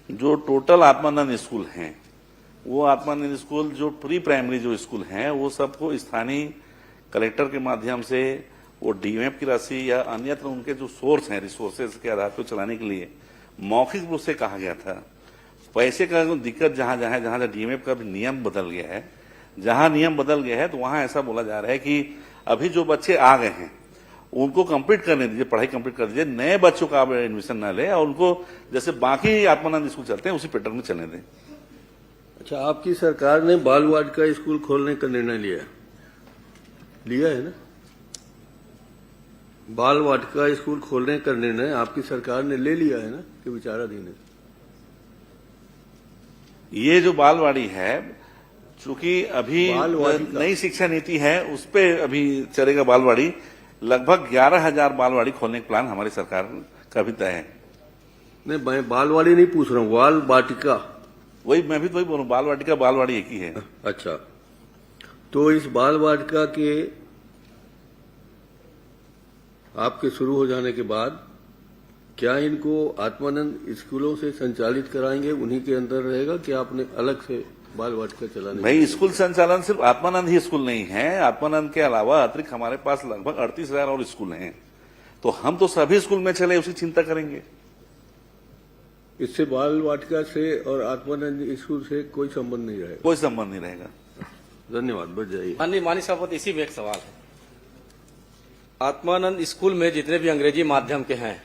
जो टोटल आत्मानंद स्कूल हैं वो आत्मानंद स्कूल जो प्री प्राइमरी जो स्कूल हैं वो सबको स्थानीय कलेक्टर के माध्यम से वो DMF की राशि या अन्यत्र उनके जो सोर्स हैं रिसोर्सेज के आधार पर चलाने के लिए मौखिक रूप से कहा गया था। पैसे का दिक्कत जहां जहां जहां DMF का भी नियम बदल गया है, जहां नियम बदल गया है तो वहां ऐसा बोला जा रहा है कि अभी जो बच्चे आ गए हैं उनको कंप्लीट करने दीजिए, पढ़ाई कंप्लीट कर दीजिए, नए बच्चों का आप एडमिशन ना ले और उनको जैसे बाकी आत्मानंद स्कूल चलते हैं उसी पैटर्न में चलने दें। अच्छा, आपकी सरकार ने बाल वाटिका स्कूल खोलने का निर्णय लिया है ना? बाल वाटिका स्कूल खोलने का निर्णय आपकी सरकार ने ले लिया है ना कि विचाराधीन है? ये जो बालवाड़ी है, चूंकि अभी नई शिक्षा नीति है उस पर अभी चलेगा बालवाड़ी। लगभग 11,000 बालवाड़ी खोलने का प्लान हमारी सरकार का भी तय है। नहीं, मैं बालवाड़ी नहीं पूछ रहा हूँ, बाल वाटिका। वही मैं भी तो वही बोल रहा हूँ, बाल वाटिका बालवाड़ी एक ही है। अच्छा, तो इस बाल वाटिका के आपके शुरू हो जाने के बाद क्या इनको आत्मानंद स्कूलों से संचालित कराएंगे, उन्हीं के अंदर रहेगा कि आपने अलग से बाल वाटिका चलाने? भाई, स्कूल संचालन सिर्फ आत्मानंद ही स्कूल नहीं है। आत्मानंद के अलावा अतिरिक्त हमारे पास लगभग 38,000 और स्कूल हैं, तो हम तो सभी स्कूल में चले उसी चिंता करेंगे। इससे बाल वाटिका से और आत्मानंद स्कूल से कोई संबंध नहीं रहेगा? कोई संबंध नहीं रहेगा। धन्यवाद, बढ़ जाइए। माननीय सभापति, इसी में एक सवाल है। आत्मानंद स्कूल में जितने भी अंग्रेजी माध्यम के हैं,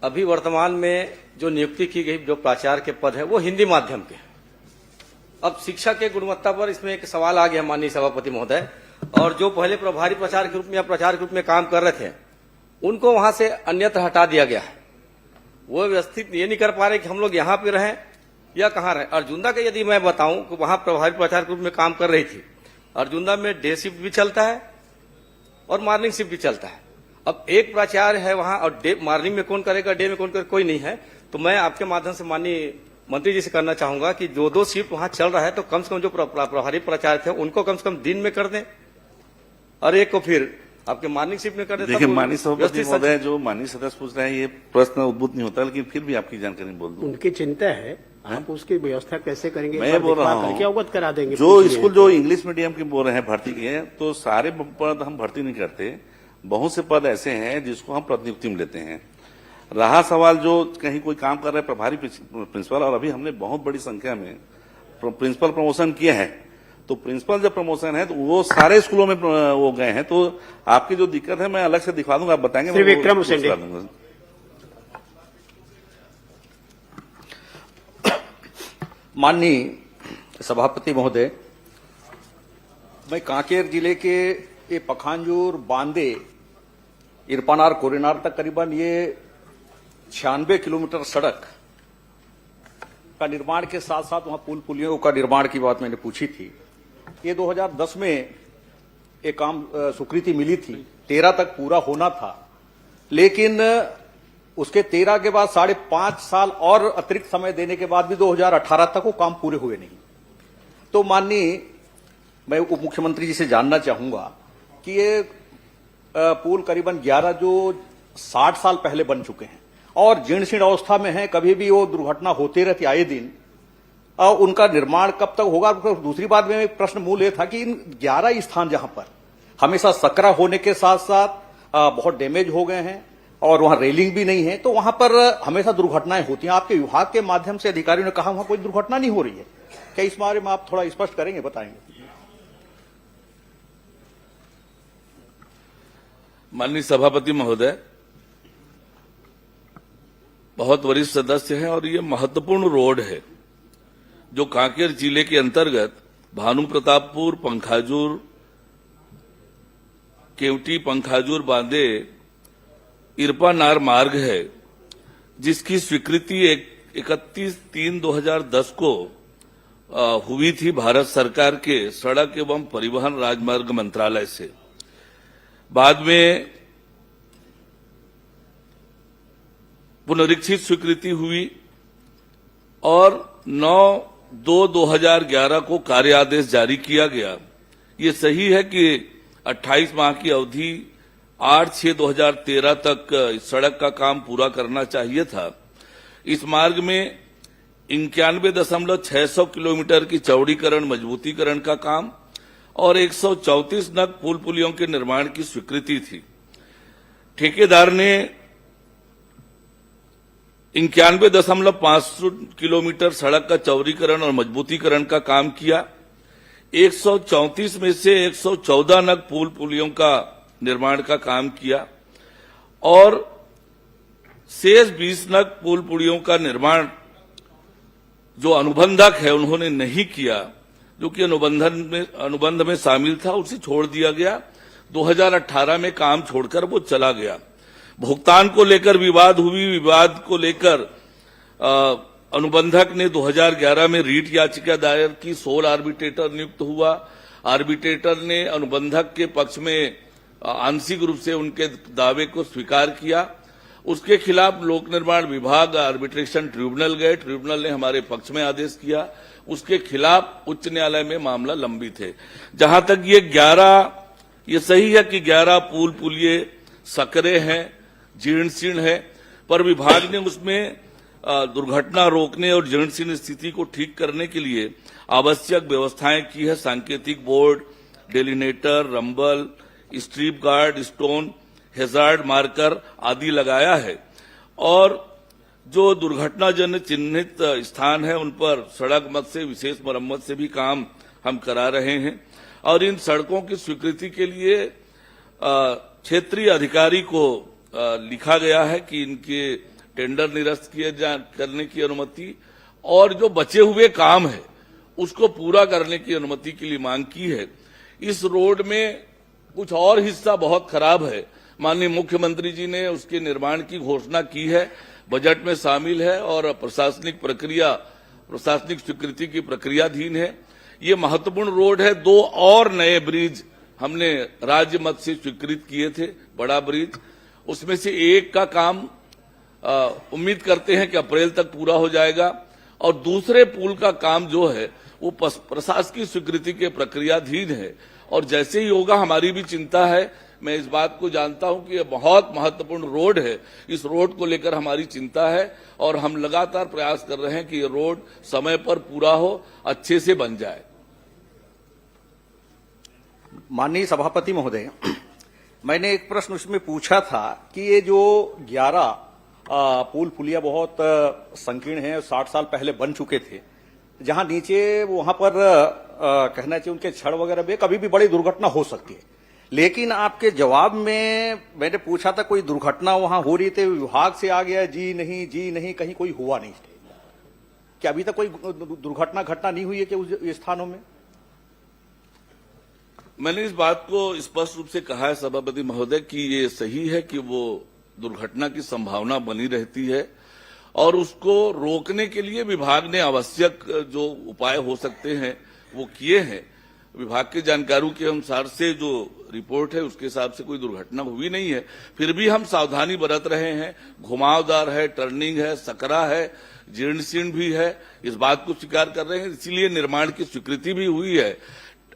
अभी वर्तमान में जो नियुक्ति की गई जो प्राचार्य के पद है वो हिंदी माध्यम के हैं। अब शिक्षा के गुणवत्ता पर इसमें एक सवाल आ गया माननीय सभापति महोदय, और जो पहले प्रभारी प्राचार्य के रूप में या प्राचार्य के रूप में काम कर रहे थे उनको वहां से अन्यत्र हटा दिया गया है। वो व्यवस्थित ये नहीं कर पा रहे कि हम लोग यहाँ पे रहें या कहाँ रहें। अर्जुंदा के यदि मैं बताऊं कि वहां प्रभारी प्राचार्य के रूप में काम कर रही थी, अर्जुंदा में डे शिफ्ट भी चलता है और मॉर्निंग शिफ्ट भी चलता है। अब एक प्राचार्य है वहां और डे मॉर्निंग में कौन करेगा, डे में कौन करेगा, कोई नहीं है। तो मैं आपके माध्यम से माननीय मंत्री जी से करना चाहूंगा कि जो 2 शिफ्ट वहां चल रहा है तो कम से कम जो प्रभारी प्राचार्य थे उनको कम से कम दिन में कर दें और एक को फिर आपके मॉर्निंग शिफ्ट में कर दें। देखिए माननीय सभापति महोदय, जो माननीय सदस्य पूछ रहे हैं ये प्रश्न उद्भूत नहीं होता, लेकिन फिर भी आपकी जानकारी बोल दूं। उनकी चिंता है, आप उसकी व्यवस्था कैसे करेंगे? मैं बोल रहा हूँ अवगत करा देंगे। जो स्कूल जो इंग्लिश मीडियम के बोल रहे हैं भर्ती के, तो सारे पद हम भर्ती नहीं करते। बहुत से पद ऐसे हैं जिसको हम प्रतिनियुक्ति में लेते हैं। रहा सवाल जो कहीं कोई काम कर रहे हैं प्रभारी प्रिंसिपल, और अभी हमने बहुत बड़ी संख्या में प्रिंसिपल प्रमोशन किए हैं, तो प्रिंसिपल जब प्रमोशन है तो वो सारे स्कूलों में वो गए हैं, तो आपकी जो दिक्कत है मैं अलग से दिखा दूंगा, आप बताएंगे। श्री विक्रम हुसैन जी। माननीय सभापति महोदय, मैं कांकेर जिले के ये पखांजूर बांदे इरपानार कोरेनार तक करीबन ये 96 किलोमीटर सड़क का निर्माण के साथ साथ वहां पुल पुलियों का निर्माण की बात मैंने पूछी थी। ये 2010 में एक काम स्वीकृति मिली थी, 13 तक पूरा होना था, लेकिन उसके 13 के बाद 5.5 साल और अतिरिक्त समय देने के बाद भी 2018 तक वो काम पूरे हुए नहीं। तो माननीय, मैं उप मुख्यमंत्री जी से जानना चाहूंगा कि ये पुल करीबन 11 जो 60 साल पहले बन चुके हैं और जीर्ण शीर्ण अवस्था में है, कभी भी वो दुर्घटना होती रहती आए दिन, उनका निर्माण कब तक होगा। दूसरी बात में प्रश्न मूल ये था कि इन 11 स्थान जहां पर हमेशा सकरा होने के साथ साथ बहुत डैमेज हो गए हैं और वहां रेलिंग भी नहीं है, तो वहां पर हमेशा दुर्घटनाएं होती हैं। आपके विभाग के माध्यम से अधिकारियों ने कहा वहां कोई दुर्घटना नहीं हो रही है, क्या इस बारे में आप थोड़ा स्पष्ट करेंगे, बताएंगे? माननीय सभापति महोदय, बहुत वरिष्ठ सदस्य हैं और ये महत्वपूर्ण रोड है जो कांकेर जिले के अंतर्गत भानु प्रतापपुर, पंखाजूर, केवटी, पंखाजूर, बांदे, इरपानार मार्ग है, जिसकी स्वीकृति 31/3/2010 को हुई थी भारत सरकार के सड़क एवं परिवहन राजमार्ग मंत्रालय से। बाद में पुनरीक्षित स्वीकृति हुई और 9/2/2011 को कार्य आदेश जारी किया गया। ये सही है कि 28 माह की अवधि 8/6/2013 तक इस सड़क का काम पूरा करना चाहिए था। इस मार्ग में 91.600 किलोमीटर की चौड़ीकरण मजबूतीकरण का काम और 134 नग पुल पुलियों के निर्माण की स्वीकृति थी। ठेकेदार ने 91.5 किलोमीटर सड़क का चौड़ीकरण और मजबूतीकरण का काम किया। 134 में से 114 नग पुल पुलियों का निर्माण का काम किया और शेष 20 नग पुल पुलियों का निर्माण जो अनुबंधक है उन्होंने नहीं किया, जो कि अनुबंध में शामिल था, उसे छोड़ दिया गया। 2018 में काम छोड़कर वो चला गया। भुगतान को लेकर विवाद हुई, विवाद को लेकर अनुबंधक ने 2011 में रीट याचिका दायर की, सोल आर्बिट्रेटर नियुक्त हुआ। आर्बिट्रेटर ने अनुबंधक के पक्ष में आंशिक रूप से उनके दावे को स्वीकार किया। उसके खिलाफ लोक निर्माण विभाग आर्बिट्रेशन ट्रिब्यूनल गए, ट्रिब्यूनल ने हमारे पक्ष में आदेश किया। उसके खिलाफ उच्च न्यायालय में मामला लंबित है। जहां तक ये सही है कि 11 पुल पुलिये सकरे हैं, जीर्ण शीर्ण है, पर विभाग ने उसमें दुर्घटना रोकने और जीर्ण शीर्ण स्थिति को ठीक करने के लिए आवश्यक व्यवस्थाएं की है। सांकेतिक board, delineator, rumble, strip guard, stone, hazard marker आदि लगाया है और जो दुर्घटनाजन्य चिन्हित स्थान है उन पर सड़क मद से विशेष मरम्मत से भी काम हम करा रहे हैं। और इन सड़कों की स्वीकृति के लिए क्षेत्रीय अधिकारी को लिखा गया है कि इनके टेंडर निरस्त करने की अनुमति और जो बचे हुए काम है उसको पूरा करने की अनुमति के लिए मांग की है। इस रोड में कुछ और हिस्सा बहुत खराब है। माननीय मुख्यमंत्री जी ने उसके निर्माण की घोषणा की है, बजट में शामिल है और प्रशासनिक स्वीकृति की प्रक्रियाधीन है। ये महत्वपूर्ण रोड है। 2 और नए ब्रिज हमने राज्य मद से स्वीकृत किए थे, बड़ा ब्रिज, उसमें से एक का काम उम्मीद करते हैं कि अप्रैल तक पूरा हो जाएगा और दूसरे पुल का काम जो है वो प्रशासकीय स्वीकृति के प्रक्रियाधीन है और जैसे ही होगा, हमारी भी चिंता है। मैं इस बात को जानता हूं कि यह बहुत महत्वपूर्ण रोड है। इस रोड को लेकर हमारी चिंता है और हम लगातार प्रयास कर रहे हैं कि ये रोड समय पर पूरा हो, अच्छे से बन जाए। माननीय सभापति महोदय, मैंने एक प्रश्न उसमें पूछा था कि ये जो 11 पुल पुलिया बहुत संकीर्ण है, 60 साल पहले बन चुके थे, जहां नीचे वहां पर कहना चाहिए उनके छड़ वगैरह में कभी भी बड़ी दुर्घटना हो सकती है। लेकिन आपके जवाब में मैंने पूछा था कोई दुर्घटना वहां हो रही थी, विभाग से आ गया जी नहीं, कहीं कोई हुआ नहीं। क्या अभी तक कोई दुर्घटना नहीं हुई है कि उस स्थानों में? मैंने इस बात को स्पष्ट रूप से कहा है सभापति महोदय कि ये सही है कि वो दुर्घटना की संभावना बनी रहती है और उसको रोकने के लिए विभाग ने आवश्यक जो उपाय हो सकते हैं वो किए हैं। विभाग के जानकारों के अनुसार से जो रिपोर्ट है उसके हिसाब से कोई दुर्घटना हुई नहीं है, फिर भी हम सावधानी बरत रहे हैं। घुमावदार है, टर्निंग है, सकरा है, जीर्ण शीर्ण भी है, इस बात को स्वीकार कर रहे हैं। इसीलिए निर्माण की स्वीकृति भी हुई है।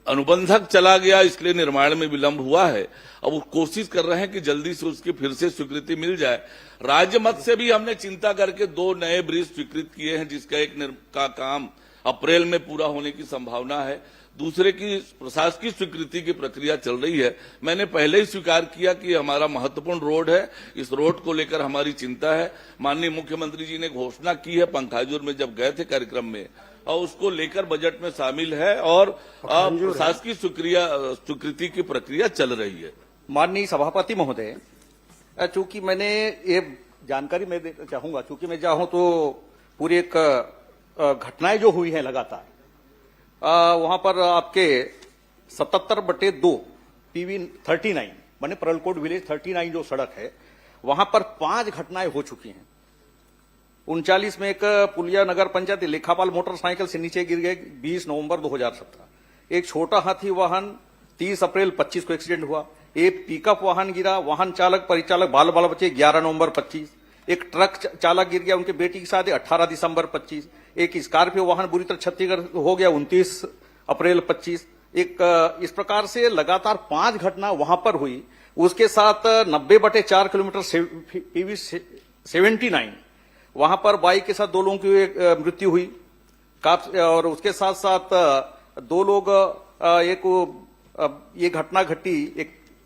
अनुबंधक चला गया इसलिए निर्माण में विलंब हुआ है। अब वो कोशिश कर रहे हैं कि जल्दी से उसकी फिर से स्वीकृति मिल जाए। राज्य मत से भी हमने चिंता करके 2 नए ब्रिज स्वीकृत किए हैं, जिसका एक का काम अप्रैल में पूरा होने की संभावना है, दूसरे की प्रशासकीय स्वीकृति की प्रक्रिया चल रही है। मैंने पहले ही स्वीकार किया कि हमारा महत्वपूर्ण रोड है, इस रोड को लेकर हमारी चिंता है। माननीय मुख्यमंत्री जी ने घोषणा की है पंखाजुर में जब गए थे कार्यक्रम में, और उसको लेकर बजट में शामिल है और प्रशासकीय स्वीकृति की प्रक्रिया चल रही है। माननीय सभापति महोदय, चूंकि मैंने ये जानकारी मैं देना चाहूंगा, चूंकि मैं चाहूं तो पूरी एक घटनाएं जो हुई है लगातार वहां पर आपके 77/2 PV 39 माने परलकोट विलेज 39 जो सड़क है वहां पर 5 घटनाएं हो चुकी हैं। 39 में एक पुलिया नगर पंचायत लेखापाल मोटरसाइकिल से नीचे गिर गए 20 नवंबर 2017। एक छोटा हाथी वाहन 30 अप्रैल 25 को एक्सीडेंट हुआ। एक पिकअप वाहन गिरा, वाहन चालक परिचालक बाल बच्चे 11 नवंबर 25। एक ट्रक चालक गिर गया, उनके बेटी की शादी 18 दिसंबर 25। एक स्कॉर्पियो वाहन बुरी तरह क्षतिग्रस्त हो गया 29 अप्रैल 25। एक इस प्रकार से लगातार 5 घटना वहां पर हुई। उसके साथ 90/4 किलोमीटर PV 79 वहां पर बाइक के साथ 2 लोगों की मृत्यु हुई। और उसके साथ साथ 2 लोग ये घटना घटी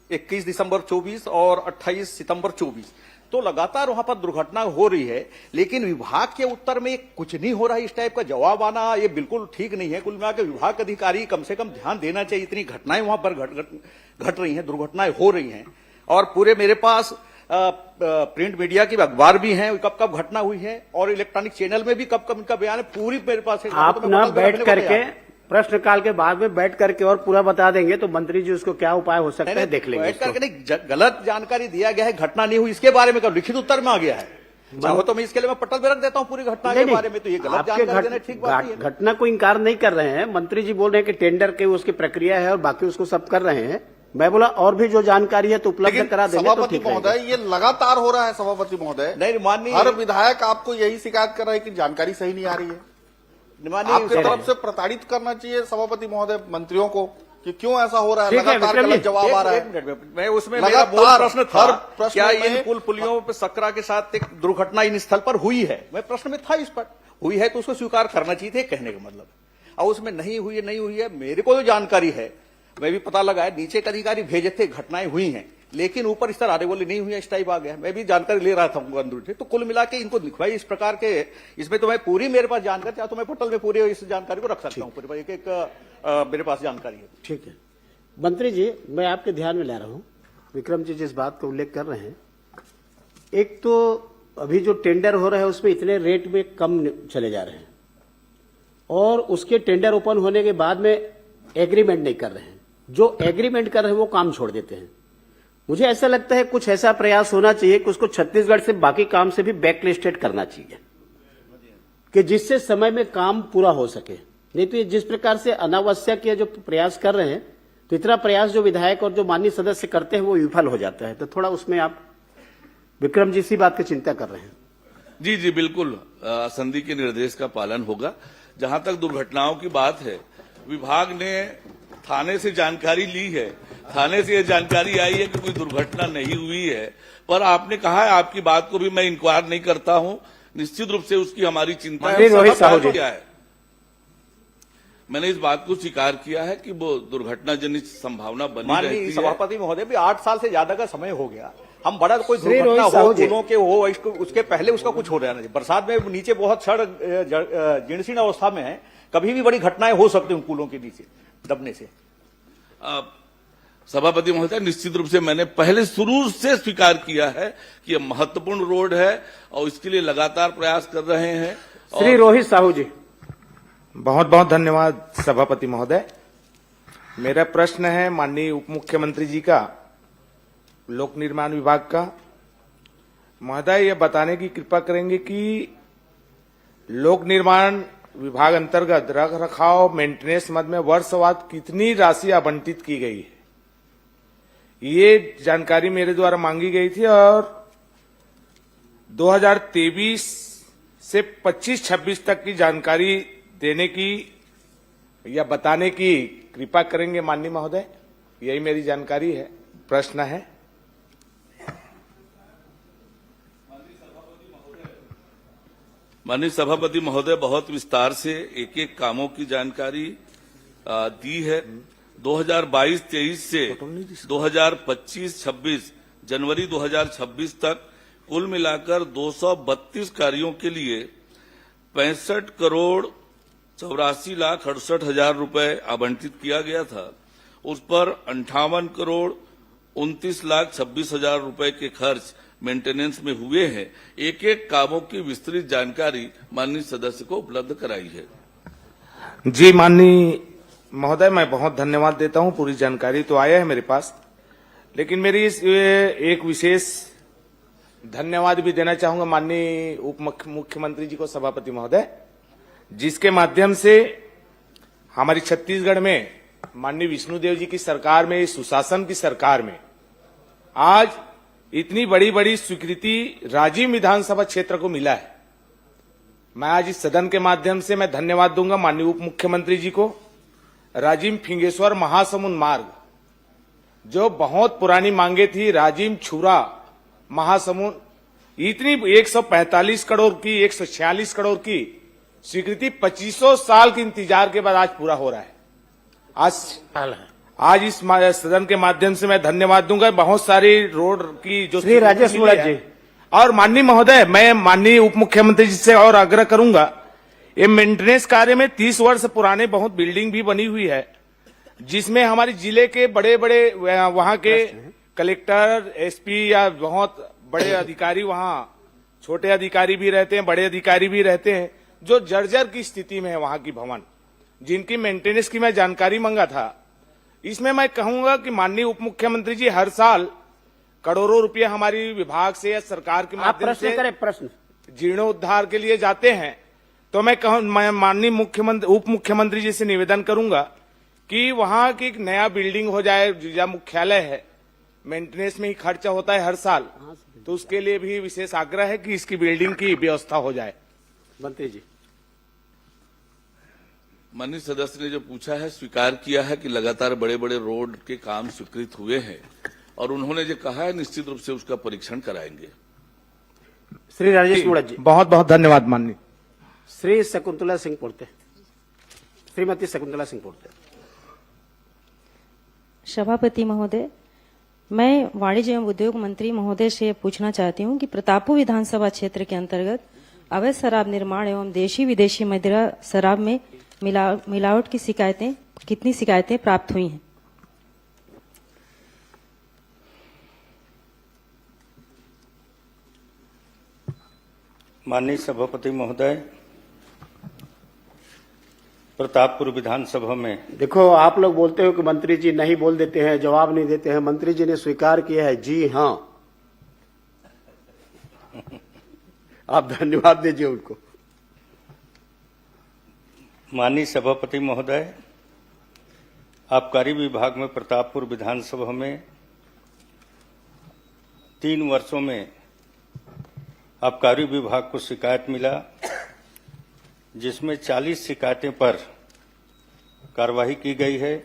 21 दिसंबर 24 और 28 सितंबर 24। तो लगातार वहां पर दुर्घटना हो रही है, लेकिन विभाग के उत्तर में कुछ नहीं हो रहा है। इस टाइप का जवाब आना ये बिल्कुल ठीक नहीं है। कुल मिला के विभाग के अधिकारी कम से कम ध्यान देना चाहिए। इतनी घटनाएं वहां पर घट रही हैं, दुर्घटनाएं हो रही हैं, और पूरे मेरे पास प्रिंट मीडिया की अखबार भी हैं, कब कब घटना हुई है, और इलेक्ट्रॉनिक चैनल में भी कब कब इनका बयान है, पूरी मेरे पास है। आप ना बैठ करके प्रश्नकाल के बाद में बैठ करके और पूरा बता देंगे तो मंत्री जी उसको क्या उपाय हो सकता है देख लेंगे। बैठ करके नहीं, गलत जानकारी दिया गया है, घटना नहीं हुई इसके बारे में कब लिखित उत्तर में आ गया है। चाहो तो मैं इसके लिए मैं पटल में रख देता हूं पूरी घटना के बारे में। तो ये गलत जानकारी देना ठीक बात नहीं है। घटना को इंकार नहीं कर रहे हैं, मंत्री जी बोल रहे हैं कि टेंडर की उसकी प्रक्रिया है और बाकी उसको सब कर रहे हैं। मैं बोला और भी जो जानकारी है तो उपलब्ध करा देंगे तो सभापति महोदय, ये लगातार हो रहा है सभापति महोदय। नहीं माननीय, हर विधायक आपको यही शिकायत कर रहा है कि जानकारी सही नहीं आ रही है। आपकी तरफ से प्रताड़ित करना चाहिए सभापति महोदय मंत्रियों को कि क्यों ऐसा हो रहा है। लगातार गलत जवाब आ रहा है। मैं उसमें मेरा मूल प्रश्न था, क्या इन पुल पुलियों पर सकरा के साथ एक दुर्घटना इन स्थल पर हुई है? मैं प्रश्न में था इस पर, हुई है तो उसको स्वीकार करना चाहिए थे, कहने का मतलब। और उसमें नहीं हुई है, मेरे को जो जानकारी है मैं भी पता लगा है, नीचे के अधिकारी भेजे थे, घटनाएं हुई हैं, लेकिन ऊपर इस तरह आने वाली नहीं हुई है, इस टाइप आ गया। मैं भी जानकारी ले रहा था अंदर से, तो कुल मिला के इनको दिखवाई इस प्रकार के। इसमें तो मैं पूरी मेरे पास जानकारी चाहता हूं, मैं पटल में पूरी इस जानकारी को रख सकता हूं, पूरी एक मेरे पास जानकारी है। ठीक है मंत्री जी, मैं आपके ध्यान में ला रहा हूं, विक्रम जी जिस बात का उल्लेख कर रहे हैं, एक तो अभी जो टेंडर हो रहा है उसमें इतने रेट में कम चले जा रहे हैं, और उसके टेंडर ओपन होने के बाद में एग्रीमेंट नहीं कर रहे हैं। जो एग्रीमेंट कर रहे हैं वो काम छोड़ देते हैं। मुझे ऐसा लगता है कुछ ऐसा प्रयास होना चाहिए कि उसको छत्तीसगढ़ से बाकी काम से भी बैकलिस्टेड करना चाहिए, कि जिससे समय में काम पूरा हो सके। नहीं तो ये जिस प्रकार से अनावश्यक ये जो प्रयास कर रहे हैं, तो इतना प्रयास जो विधायक और जो माननीय सदस्य करते हैं वो विफल हो जाता है। तो थोड़ा उसमें आप विक्रम जी इसी बात की चिंता कर रहे हैं। जी जी बिल्कुल, संधि के निर्देश का पालन होगा। जहां तक दुर्घटनाओं की बात है, विभाग ने थाने से जानकारी ली है, थाने से यह जानकारी आई है कि कोई दुर्घटना नहीं हुई है, पर आपने कहा है, आपकी बात को भी मैं इंक्वायर नहीं करता हूं, निश्चित रूप से उसकी हमारी चिंता है। क्या है, मैंने इस बात को स्वीकार किया है कि वो दुर्घटना जनित संभावना बनी रहती है। सभापति महोदय भी 8 साल से ज्यादा का समय हो गया, हम बड़ा कोई श्री दुर्घटना रोहित हो साहू जी। पुलों के हो उसके पहले उसका कुछ हो रहा नहीं। बरसात में नीचे बहुत सड़क जीर्णशीर्ण अवस्था में है, कभी भी बड़ी घटनाएं हो सकती हैं पुलों के नीचे दबने से। सभापति महोदय, निश्चित रूप से मैंने पहले शुरू से स्वीकार किया है कि यह महत्वपूर्ण रोड है और इसके लिए लगातार प्रयास कर रहे हैं। श्री रोहित साहू जी। बहुत बहुत धन्यवाद सभापति महोदय। मेरा प्रश्न है माननीय उप मुख्यमंत्री जी का, लोक निर्माण विभाग का। महोदय, यह बताने की कृपा करेंगे कि लोक निर्माण विभाग अंतर्गत रख रखाव मेंटेनेंस मद में वर्षवार कितनी राशि आवंटित की गई है, ये जानकारी मेरे द्वारा मांगी गई थी और 2023 से 25-26 तक की जानकारी देने की या बताने की कृपा करेंगे माननीय महोदय। यही मेरी जानकारी है, प्रश्न है। माननीय सभापति महोदय, बहुत विस्तार से एक एक कामों की जानकारी दी है। 2022-23 से 2025-26 जनवरी 2026 तक कुल मिलाकर 232 कार्यों के लिए 65 करोड़ 84,68,000 रुपए आवंटित किया गया था। उस पर 58 करोड़ 29,26,000 रुपए के खर्च मेंटेनेंस में हुए हैं। एक एक कामों की विस्तृत जानकारी माननीय सदस्य को उपलब्ध कराई है। जी माननीय महोदय, मैं बहुत धन्यवाद देता हूं। पूरी जानकारी तो आया है मेरे पास, लेकिन मेरी एक विशेष धन्यवाद भी देना चाहूंगा माननीय उप मुख्यमंत्री जी को, सभापति महोदय, जिसके माध्यम से हमारी छत्तीसगढ़ में माननीय विष्णुदेव जी की सरकार में, सुशासन की सरकार में आज इतनी बड़ी बड़ी स्वीकृति राजिम विधानसभा क्षेत्र को मिला है। मैं आज इस सदन के माध्यम से मैं धन्यवाद दूंगा माननीय उप मुख्यमंत्री जी को। राजिम फिंगेश्वर महासमुंद मार्ग, जो बहुत पुरानी मांगे थी, राजिम छुरा महासमुंद, इतनी 145 करोड़ की 146 करोड़ की स्वीकृति 2500 साल के इंतजार के बाद आज पूरा हो रहा है। आज इस सदन के माध्यम से मैं धन्यवाद दूंगा। बहुत सारी रोड की जो श्री राजेश मुराद जी। और माननीय महोदय, मैं माननीय उप मुख्यमंत्री जी से और आग्रह करूंगा, ये मेंटेनेंस कार्य में 30 वर्ष पुराने बहुत बिल्डिंग भी बनी हुई है, जिसमें हमारे जिले के बड़े बड़े वहां के कलेक्टर, एसपी या बहुत बड़े अधिकारी, वहां छोटे अधिकारी भी रहते हैं, बड़े अधिकारी भी रहते हैं, जो जर्जर की स्थिति में है वहां की भवन, जिनकी मेंटेनेंस की मैं जानकारी मांगा था। इसमें मैं कहूंगा कि माननीय उप मुख्यमंत्री जी हर साल करोड़ों रुपए हमारी विभाग से या सरकार के माध्यम से प्रश्न जीर्णोद्धार के लिए जाते हैं। तो मैं माननीय उप मुख्यमंत्री जी से निवेदन करूंगा कि वहां की एक नया बिल्डिंग हो जाए, या मुख्यालय है, मेंटेनेंस में ही खर्चा होता है हर साल, तो उसके लिए भी विशेष आग्रह है कि इसकी बिल्डिंग की व्यवस्था हो जाए। मंत्री जी। माननीय सदस्य ने जो पूछा है, स्वीकार किया है कि लगातार बड़े बड़े रोड के काम स्वीकृत हुए हैं और उन्होंने जो कहा है निश्चित रूप से उसका परीक्षण कराएंगे। श्री राजेश मुराद जी। बहुत बहुत धन्यवाद माननीय। श्री शकुंतला सिंह पोर्ते। श्रीमती शकुंतला सिंह पोर्ते। सभापति महोदय, मैं वाणिज्य एवं उद्योग मंत्री महोदय से पूछना चाहती हूं कि प्रतापपुर विधानसभा क्षेत्र के अंतर्गत अवैध शराब निर्माण एवं देशी विदेशी मदिरा शराब में मिलावट की शिकायतें, कितनी शिकायतें प्राप्त हुई हैं? माननीय सभापति महोदय, प्रतापपुर विधानसभा में देखो, आप लोग बोलते हो कि मंत्री जी नहीं बोल देते हैं, जवाब नहीं देते हैं। मंत्री जी ने स्वीकार किया है, जी हां। आप धन्यवाद दीजिए उनको। माननीय सभापति महोदय, आबकारी विभाग में प्रतापपुर विधानसभा में 3 वर्षों में आबकारी विभाग को शिकायत मिला, जिसमें 40 शिकायतें पर कार्रवाई की गई है।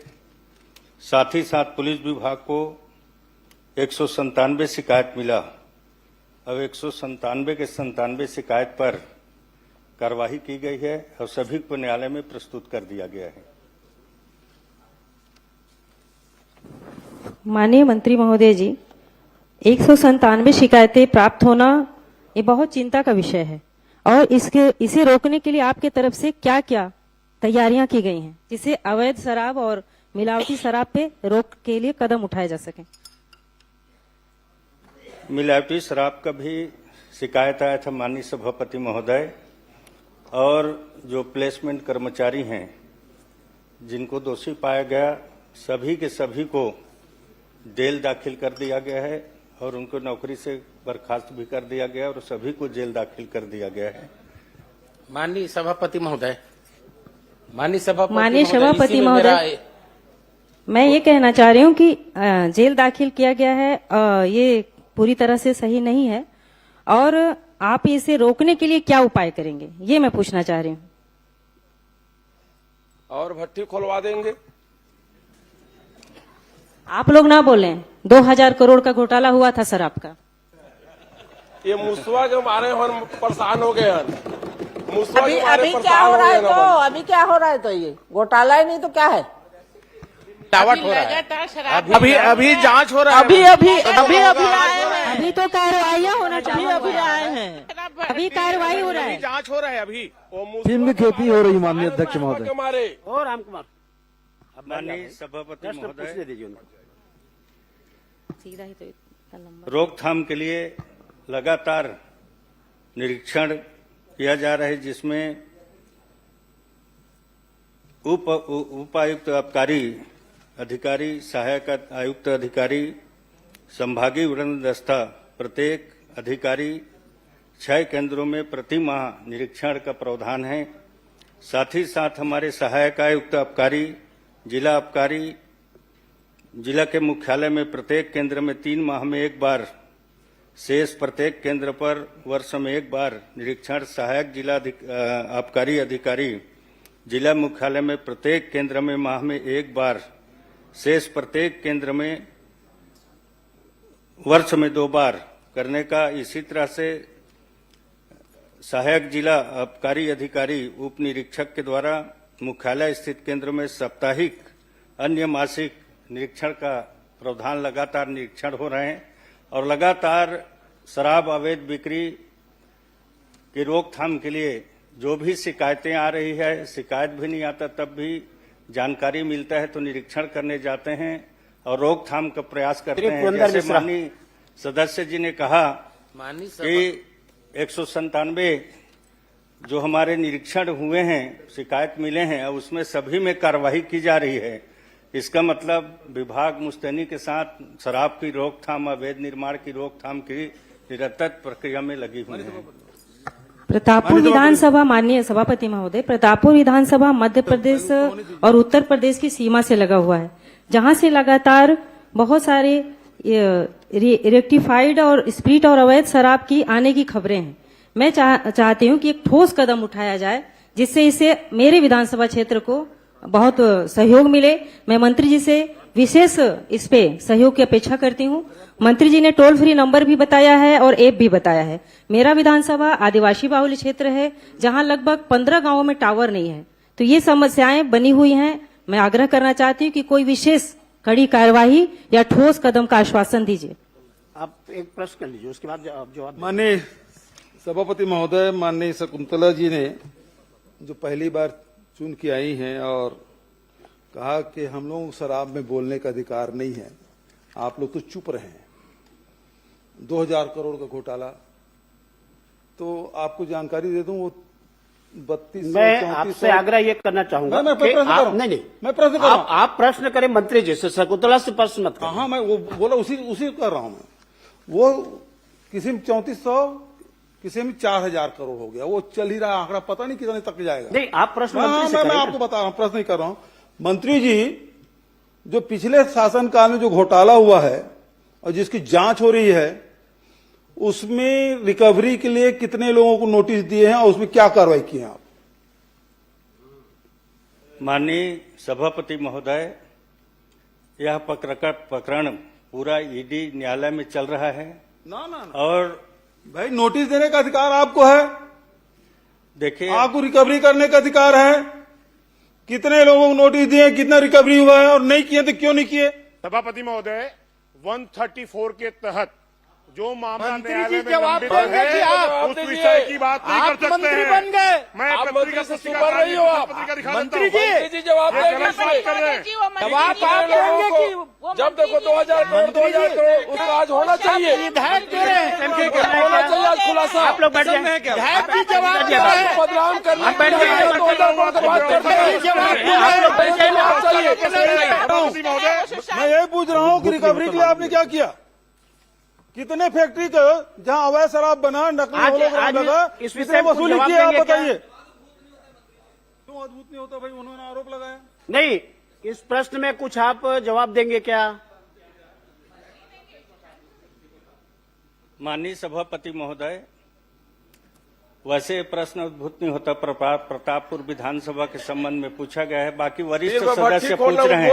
साथ ही साथ पुलिस विभाग को 197 शिकायत मिला। अब 197 के 97 शिकायत पर कार्रवाई की गई है और सभी को न्यायालय में प्रस्तुत कर दिया गया है। माननीय मंत्री महोदय जी, 197 शिकायतें प्राप्त होना ये बहुत चिंता का विषय है और इसे रोकने के लिए आपके तरफ से क्या क्या तैयारियां की गई हैं जिससे अवैध शराब और मिलावटी शराब पे रोक के लिए कदम उठाए जा सके। मिलावटी शराब का भी शिकायत आया था माननीय सभापति महोदय, और जो प्लेसमेंट कर्मचारी हैं जिनको दोषी पाया गया सभी के सभी को जेल दाखिल कर दिया गया है और उनको नौकरी से बर्खास्त भी कर दिया गया और सभी को जेल दाखिल कर दिया गया है। माननीय सभापति महोदय, माननीय सभापति महोदय, मैं ये कहना चाह रही हूँ कि जेल दाखिल किया गया है ये पूरी तरह से सही नहीं है और आप इसे रोकने के लिए क्या उपाय करेंगे ये मैं पूछना चाह रही हूँ। और भट्टी खोलवा देंगे। आप लोग ना बोलें, 2000 करोड़ का घोटाला हुआ था शराब का। ये मुसवा के मारे हम परेशान हो गए हैं। अभी क्या हो रहा है तो अभी क्या हो रहा है तो ये घोटाला ही नहीं तो क्या है? दावत हो रहा है। अभी जांच हो रहा है। अभी आए हैं। अभी तो कार्रवाइयाँ होना चाहिए। अभी आए हैं। अभी कार्रवाई हो रहा है। जांच हो रहा है अभी। फिल्म की खेती हो रही माननीय अध्यक्ष महोदय। और राम कुमार माननीय सभापति महोदय, दीजिए उनको। सीधा ही तो नंबर। रोकथाम के लिए लगातार निरीक्षण किया जा रहा है जिसमें उपायुक्त आबकारी अधिकारी, सहायक आयुक्त अधिकारी, संभागीय वृंद दस्ता प्रत्येक अधिकारी 6 केंद्रों में प्रति माह निरीक्षण का प्रावधान है। साथ ही साथ हमारे सहायक आयुक्त आबकारी, जिला आबकारी, जिला के मुख्यालय में प्रत्येक केंद्र में 3 माह में एक बार, शेष प्रत्येक केंद्र पर वर्ष में एक बार निरीक्षण। सहायक जिला आबकारी अधिकारी जिला मुख्यालय में प्रत्येक केंद्र में माह में एक बार, शेष प्रत्येक केंद्र में वर्ष में 2 बार करने का। इसी तरह से सहायक जिला आबकारी अधिकारी उप निरीक्षक के द्वारा मुख्यालय स्थित केंद्र में साप्ताहिक अन्य मासिक निरीक्षण का प्रावधान, लगातार निरीक्षण हो रहे हैं और लगातार शराब अवैध बिक्री की रोकथाम के लिए जो भी शिकायतें आ रही है, शिकायत भी नहीं आता तब भी जानकारी मिलता है तो निरीक्षण करने जाते हैं और रोकथाम का प्रयास करते हैं। जैसे माननीय सदस्य जी ने कहा कि 197 जो हमारे निरीक्षण हुए हैं, शिकायत मिले हैं, उसमें सभी में कार्रवाई की जा रही है। इसका मतलब विभाग मुस्तैनी के साथ शराब की रोकथाम, अवैध निर्माण की रोकथाम की निरंतर प्रक्रिया में लगी हुई है। प्रतापपुर विधानसभा, माननीय सभापति महोदय, प्रतापपुर विधानसभा मध्य प्रदेश और उत्तर प्रदेश की सीमा से लगा हुआ है, जहां से लगातार बहुत सारे रेक्टिफाइड और स्प्रिट और अवैध शराब की आने की खबरें हैं। मैं चाहती हूं कि एक ठोस कदम उठाया जाए जिससे इसे मेरे विधानसभा क्षेत्र को बहुत सहयोग मिले। मैं मंत्री जी से विशेष इस पे सहयोग की अपेक्षा करती हूं। मंत्री जी ने टोल फ्री नंबर भी बताया है और ऐप भी बताया है। मेरा विधानसभा आदिवासी बाहुल्य क्षेत्र है जहां लगभग 15 गांवों में टावर नहीं है, तो ये समस्याएं बनी हुई हैं। मैं आग्रह करना चाहती हूं कि कोई विशेष कड़ी कार्यवाही या ठोस कदम का आश्वासन दीजिए। आप एक प्रश्न कर लीजिए, उसके बाद जवाब। माननीय सभापति महोदय, माननीय शकुंतला जी ने जो पहली बार चुन के आई हैं और कहा कि हम लोग शराब में बोलने का अधिकार नहीं है, आप लोग तो चुप रहे हैं। 2000 करोड़ का घोटाला, तो आपको जानकारी दे दूं, वो 32 मैं आपसे आग्रह ये करना चाहूंगा मैं प्रश्न कर रहा हूं। नहीं, मैं प्रश्न कर रहा हूं। आप प्रश्न करें मंत्री जी से, शकुंतला से प्रश्न मत करें। हाँ, मैं वो बोला उसी कर रहा हूं मैं। वो किसी में 3400, किसी में 4000 करोड़ हो गया, वो चल ही रहा आंकड़ा, पता नहीं कितने तक जाएगा। नहीं, आप प्रश्न मंत्री से करें। मैं आपको बता रहा हूं, प्रश्न नहीं कर रहा हूं। मंत्री जी, जो पिछले शासनकाल में जो घोटाला हुआ है और जिसकी जांच हो रही है, उसमें रिकवरी के लिए कितने लोगों को नोटिस दिए हैं और उसमें क्या कार्रवाई की है आप? माननीय सभापति महोदय, यह प्रकरण पूरा ईडी न्यायालय में चल रहा है। ना और भाई, नोटिस देने का अधिकार आपको है। देखिए, आपको रिकवरी करने का अधिकार है। कितने लोगों को नोटिस दिए, कितना रिकवरी हुआ है और नहीं किए तो क्यों नहीं किए? सभापति महोदय, 134 के तहत जो मामला मंत्री जी न्यायालय में जवाब लंबित देंगे है, कि आप उस विषय की बात नहीं कर सकते मंत्री हैं। बन गए, मैं आप पत्रिका मंत्री से पुस्तिका सुपर नहीं हो आप। पत्रिका दिखा मंत्री देता हूं। जी जवाब ये देंगे गलत बात कर रहे हैं। जवाब आप देंगे कि जब देखो 2000 करोड़ 2000 करोड़ उसका आज होना चाहिए। विधायक दे रहे हैं होना चाहिए आज खुलासा। आप लोग बैठ जाएं। विधायक की जवाब दे रहे हैं बदनाम करने आप बैठ जाइए। 2000 करोड़ की बात करते हैं जवाब चाहिए। मैं यही पूछ रहा हूँ कि रिकवरी के लिए आपने क्या किया? कितने फैक्ट्री का जहाँ अवैध शराब बना नकली होलोग्राम लगा इस विषय कितने में वसूली जवाब किए आप देंगे क्या? बताइए। क्यों अद्भुत नहीं होता भाई? उन्होंने आरोप लगाया। नहीं, इस प्रश्न में कुछ आप जवाब देंगे क्या? माननीय सभापति महोदय, वैसे प्रश्न उद्भूत नहीं होता, प्रतापपुर विधानसभा के संबंध में पूछा गया है। बाकी वरिष्ठ सदस्य पूछ रहे हैं।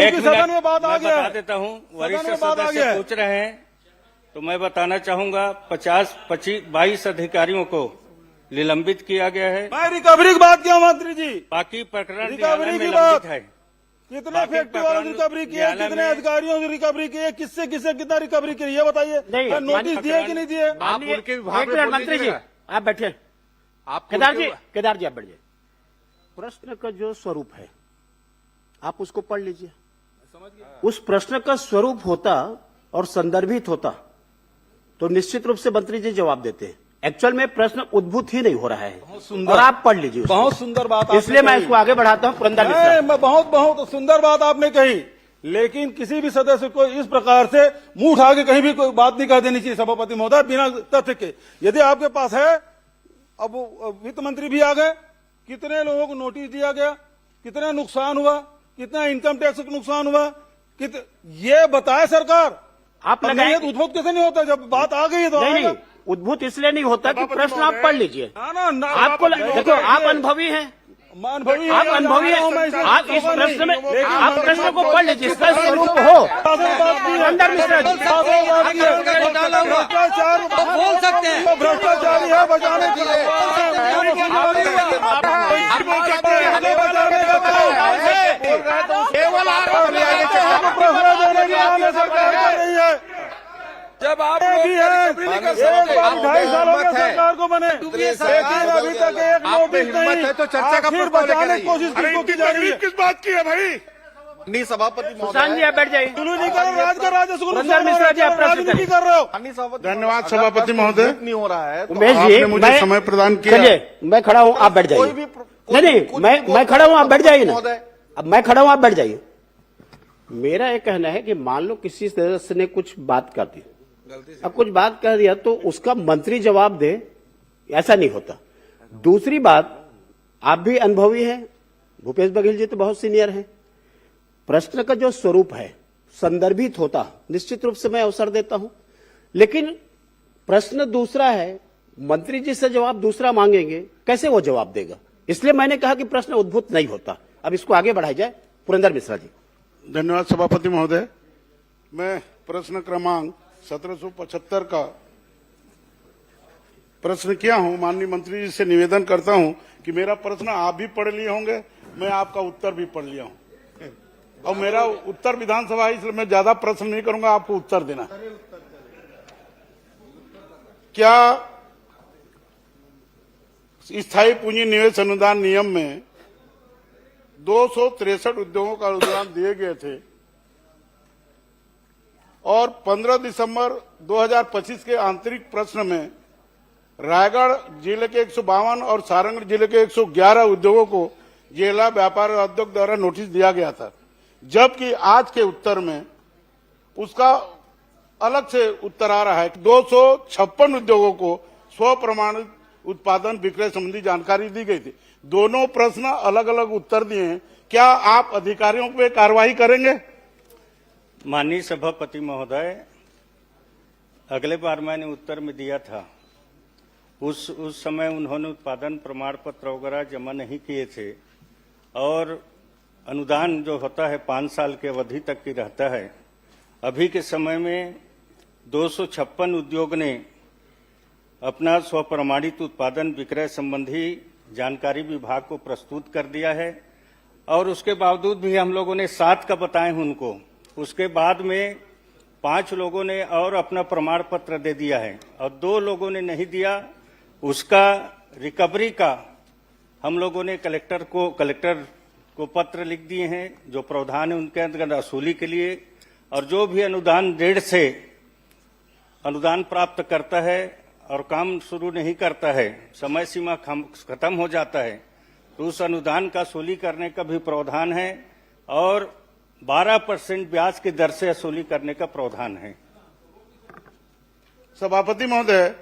एक सदन में बात आ मैं गया बता है। देता हूँ, सदन वरिष्ठ में बात आ गया सदस्य है। पूछ रहे हैं तो मैं बताना चाहूंगा 22 अधिकारियों को निलंबित किया गया है। मैं रिकवरी की बात किया मंत्री जी। बाकी प्रकरण रिकवरी न्यायालय में की लंबित बात। है। कितने बाकी फैक्ट्री वालों ने प्रकरण रिकवरी की है? न्यायालय कितने में- अधिकारियों ने रिकवरी की है? किससे किससे कितना रिकवरी की है ये बताइए। नहीं, नोटिस दिए कि नहीं दिए? आप उनके विभाग एक में मिनट बोल मंत्री जी, लीजिएगा। आप बैठे। आप केदार जी आप बैठ जाइए। प्रश्न का जो स्वरूप है आप उसको पढ़ लीजिए। उस प्रश्न का स्वरूप होता और संदर्भित होता तो निश्चित रूप से मंत्री जी जवाब देते हैं। एक्चुअल में प्रश्न उद्भूत ही नहीं हो रहा है और आप पढ़ लीजिए उसको। बहुत सुंदर बात आपने इसलिए मैं कही। इसको आगे बढ़ाता हूं। पुरंदर मिश्रा। मैं बहुत सुंदर बात आपने कही, लेकिन किसी भी सदस्य को इस प्रकार से मुंह उठा के कहीं भी कोई बात नहीं कर देनी चाहिए सभापति महोदय, बिना तथ्य के। यदि आपके पास है, अब वित्त मंत्री भी आ गए, कितने लोगों को नोटिस दिया गया, कितना नुकसान हुआ, कितना इनकम टैक्स का नुकसान हुआ, ये बताए सरकार। आप लगाए उद्भूत कैसे नहीं होता? जब बात आ गई है तो नहीं, आएगा। उद्भूत इसलिए नहीं होता कि प्रश्न आप पढ़ लीजिए। ना आपको देखो, आप अनुभवी हैं, आप अनुभवी हैं। आप इस प्रश्न में आप प्रश्न को पढ़ लीजिए, इसका स्वरूप हो। पुरंदर मिश्रा जी बोल सकते हैं भ्रष्टाचारी है बचाने के लिए। केवल आरोप सरकार कर रही है। जब आप एक ही है, एक बार 2.5 साल हो गए सरकार को बने, लेकिन अभी तक एक नोटिस नहीं। तो चर्चा का आखिर बचाने की कोशिश किसको की जा रही है? किस बात की है भाई? माननीय सभापति सुशांत जी आप बैठ जाइए। सुनो नहीं कर राज का राजस्व पुरंदर मिश्रा जी आप प्रश्न राजनीति कर रहे हो। धन्यवाद सभापति महोदय। नहीं हो रहा है तो उमेश जी, आपने मुझे समय प्रदान किया। चलिए, मैं खड़ा हूं, आप बैठ जाइए। नहीं, मैं खड़ा हूं, आप बैठ जाइए ना। अब मैं खड़ा हूं, आप बैठ जाइए। मेरा यह कहना है कि मान लो किसी सदस्य ने कुछ बात कर दी, अब कुछ बात कर दिया तो उसका मंत्री जवाब दे, ऐसा नहीं होता। दूसरी बात, आप भी अनुभवी हैं, भूपेश बघेल जी तो बहुत सीनियर हैं। प्रश्न का जो स्वरूप है संदर्भित होता, निश्चित रूप से मैं अवसर देता हूं, लेकिन प्रश्न दूसरा है, मंत्री जी से जवाब दूसरा मांगेंगे, कैसे वो जवाब देगा? इसलिए मैंने कहा कि प्रश्न उद्भूत नहीं होता। अब इसको आगे बढ़ाया जाए। पुरंदर मिश्रा जी। धन्यवाद सभापति महोदय। मैं प्रश्न क्रमांक 1775 का प्रश्न किया हूं। माननीय मंत्री जी से निवेदन करता हूं कि मेरा प्रश्न आप भी पढ़ लिए होंगे, मैं आपका उत्तर भी पढ़ लिया हूं, और मेरा उत्तर विधानसभा है, इसलिए मैं ज्यादा प्रश्न नहीं करूंगा, आपको उत्तर देना। क्या स्थायी पूंजी निवेश अनुदान नियम में 263 उद्योगों का अनुदान दिए गए थे और 15 दिसंबर 2025 के आंतरिक प्रश्न में रायगढ़ जिले के 152 और सारंगढ़ जिले के 111 उद्योगों को जिला व्यापार उद्योग द्वारा नोटिस दिया गया था, जबकि आज के उत्तर में उसका अलग से उत्तर आ रहा है। 256 उद्योगों को स्वप्रमाणित उत्पादन विक्रय संबंधी जानकारी दी गई थी। दोनों प्रश्न अलग अलग उत्तर दिए हैं। क्या आप अधिकारियों पे कार्रवाई करेंगे? माननीय सभापति महोदय, अगले बार मैंने उत्तर में दिया था, उस समय उन्होंने उत्पादन प्रमाण पत्र वगैरह जमा नहीं किए थे, और अनुदान जो होता है 5 साल की अवधि तक की रहता है। अभी के समय में 256 उद्योग ने अपना स्वप्रमाणित उत्पादन विक्रय संबंधी जानकारी विभाग को प्रस्तुत कर दिया है, और उसके बावजूद भी हम लोगों ने 7 का बताए हैं उनको। उसके बाद में 5 लोगों ने और अपना प्रमाण पत्र दे दिया है और 2 लोगों ने नहीं दिया। उसका रिकवरी का हम लोगों ने कलेक्टर को पत्र लिख दिए हैं, जो प्रावधान है उनके अंतर्गत वसूली के लिए। और जो भी अनुदान डेढ़ से अनुदान प्राप्त करता है और काम शुरू नहीं करता है, समय सीमा खत्म हो जाता है, तो उस अनुदान का वसूली करने का भी प्रावधान है और 12% ब्याज की दर से वसूली करने का प्रावधान है। सभापति महोदय,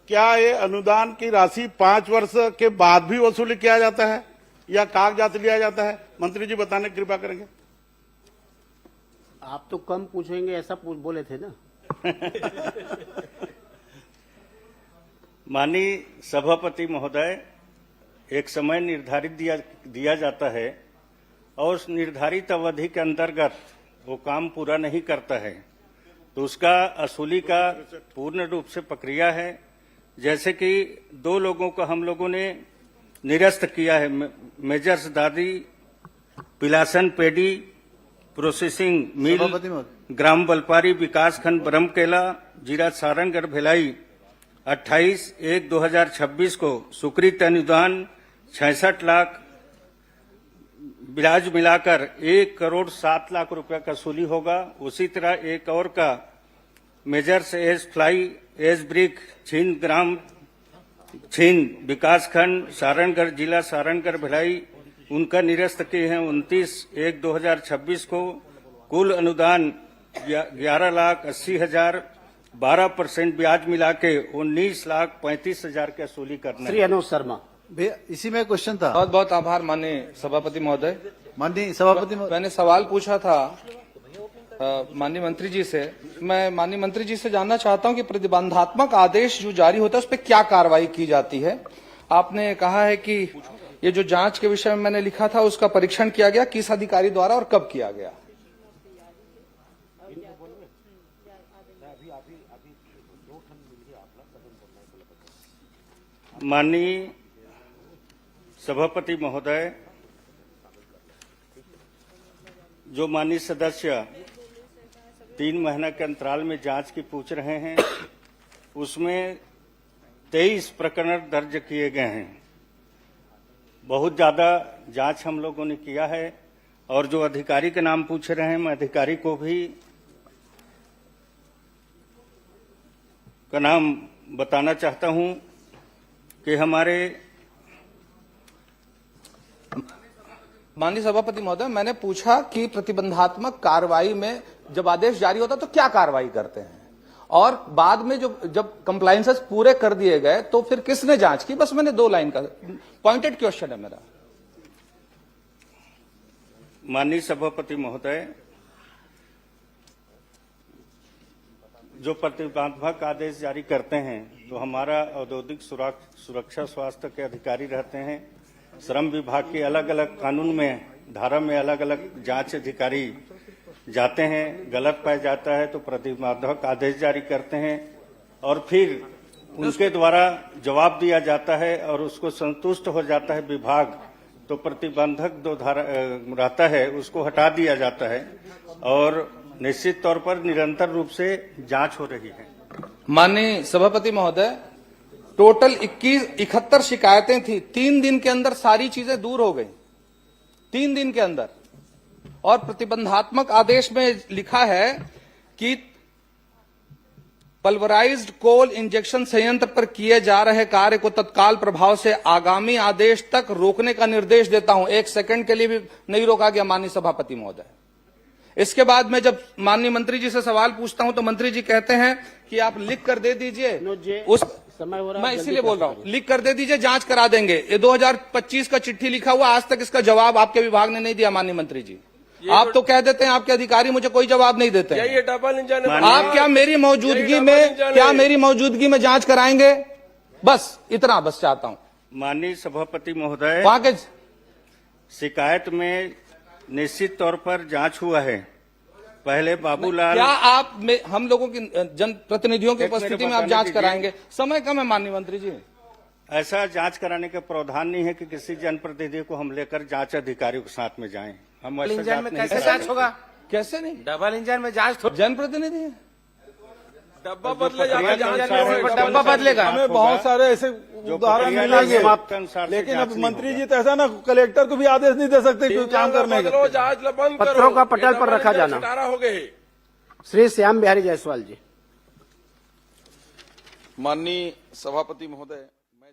क्या ये अनुदान की राशि 5 वर्ष के बाद भी वसूली किया जाता है या कागजात लिया जाता है? मंत्री जी बताने की कृपा करेंगे। आप तो कम पूछेंगे ऐसा बोले थे ना। माननीय सभापति महोदय, एक समय निर्धारित दिया जाता है और उस निर्धारित अवधि के अंतर्गत वो काम पूरा नहीं करता है तो उसका वसूली का पूर्ण रूप से प्रक्रिया है। जैसे कि 2 लोगों को हम लोगों ने निरस्त किया है, मेजर्स दादी पिलासन पेडी प्रोसेसिंग मिल, ग्राम बलपारी, विकासखंड ब्रह्मकेला, जिला सारंगगढ़ भिलाई 28/1/2026 को स्वीकृत अनुदान 66 लाख ब्याज मिलाकर 1,07,00,000 रुपया का वसूली होगा। उसी तरह एक और का measures S fly ash brick छीन विकासखंड सारंगगढ़, जिला सारंगगढ़ भिलाई, उनका निरस्त किए हैं 29/1/2026 को। कुल अनुदान 11,80,000, 12% ब्याज मिला के 19,35,000 की वसूली करना है। श्री अनुज शर्मा। भैया इसी में क्वेश्चन था। बहुत बहुत आभार माननीय सभापति महोदय। माननीय सभापति महोदय, मैंने सवाल पूछा था माननीय मंत्री जी से। मैं माननीय मंत्री जी से जानना चाहता हूं कि प्रतिबंधात्मक आदेश जो जारी होता है उस पर क्या कार्रवाई की जाती है। आपने कहा है कि ये जो जांच के विषय में मैंने लिखा था उसका परीक्षण किया गया, किस अधिकारी द्वारा और कब किया गया? माननीय सभापति महोदय, जो माननीय सदस्य 3 महीना के अंतराल में जांच की पूछ रहे हैं, उसमें 23 प्रकरण दर्ज किए गए हैं। बहुत ज्यादा जांच हम लोगों ने किया है और जो अधिकारी के नाम पूछ रहे हैं, मैं अधिकारी को भी का नाम बताना चाहता हूं कि हमारे माननीय सभापति महोदय, मैंने पूछा कि प्रतिबंधात्मक कार्रवाई में जब आदेश जारी होता तो क्या कार्रवाई करते हैं और बाद में जब कंप्लायंसेस पूरे कर दिए गए तो फिर किसने जांच की? बस मैंने 2 लाइन का पॉइंटेड क्वेश्चन है मेरा। माननीय सभापति महोदय, जो प्रतिबंधात्मक आदेश जारी करते हैं तो हमारा औद्योगिक सुरक्षा स्वास्थ्य के अधिकारी रहते हैं। श्रम विभाग के अलग अलग कानून में धारा में अलग अलग जांच अधिकारी जाते हैं, गलत पाया जाता है तो प्रतिबंधात्मक आदेश जारी करते हैं और फिर उनके द्वारा जवाब दिया जाता है और उसको संतुष्ट हो जाता है विभाग तो प्रतिबंधक जो धारा रहता है उसको हटा दिया जाता है और निश्चित तौर पर निरंतर रूप से जांच हो रही है। माननीय सभापति महोदय, टोटल 71 शिकायतें थी, 3 दिन के अंदर सारी चीजें दूर हो गई, 3 दिन के अंदर। और प्रतिबंधात्मक आदेश में लिखा है कि पल्वराइज्ड कोल इंजेक्शन संयंत्र पर किए जा रहे कार्य को तत्काल प्रभाव से आगामी आदेश तक रोकने का निर्देश देता हूं। 1 सेकंड के लिए भी नहीं रोका गया माननीय सभापति महोदय। इसके बाद मैं जब माननीय मंत्री जी से सवाल पूछता हूं तो मंत्री जी कहते हैं कि आप लिख कर दे दीजिए, उस समय हो रहा, मैं इसीलिए बोल रहा हूं, लिख कर दे दीजिए, जांच करा देंगे। ये 2025 का चिट्ठी लिखा हुआ, आज तक इसका जवाब आपके विभाग ने नहीं दिया। माननीय मंत्री जी, आप तो कह देते हैं आपके अधिकारी मुझे कोई जवाब नहीं देते हैं। ये डबल इंजन है। आप क्या मेरी मौजूदगी में जांच कराएंगे? बस इतना बस चाहता हूं। माननीय सभापति महोदय, वहां के शिकायत में निश्चित तौर पर जांच हुआ है। पहले बाबूलाल, क्या आप हम लोगों की जनप्रतिनिधियों की उपस्थिति में आप जांच कराएंगे? समय कम है माननीय मंत्री जी। ऐसा जांच कराने का प्रावधान नहीं है कि किसी जनप्रतिनिधि को हम लेकर जांच अधिकारियों के साथ में जाएं। हम इंजन में कैसे जांच होगा? कैसे नहीं? डबल इंजन में जांच जनप्रतिनिधि है। डब्बा बदले जाता डब्बा बदलेगा हमें बहुत सारे ऐसे उदाहरण मिलेंगे, लेकिन अब मंत्री जी तो ऐसा ना कलेक्टर को भी आदेश नहीं दे सकते कि काम करने का। पत्रों का पटल पर रखा जाना। हो गए। श्री श्याम बिहारी जायसवाल जी। माननीय सभापति महोदय, मैं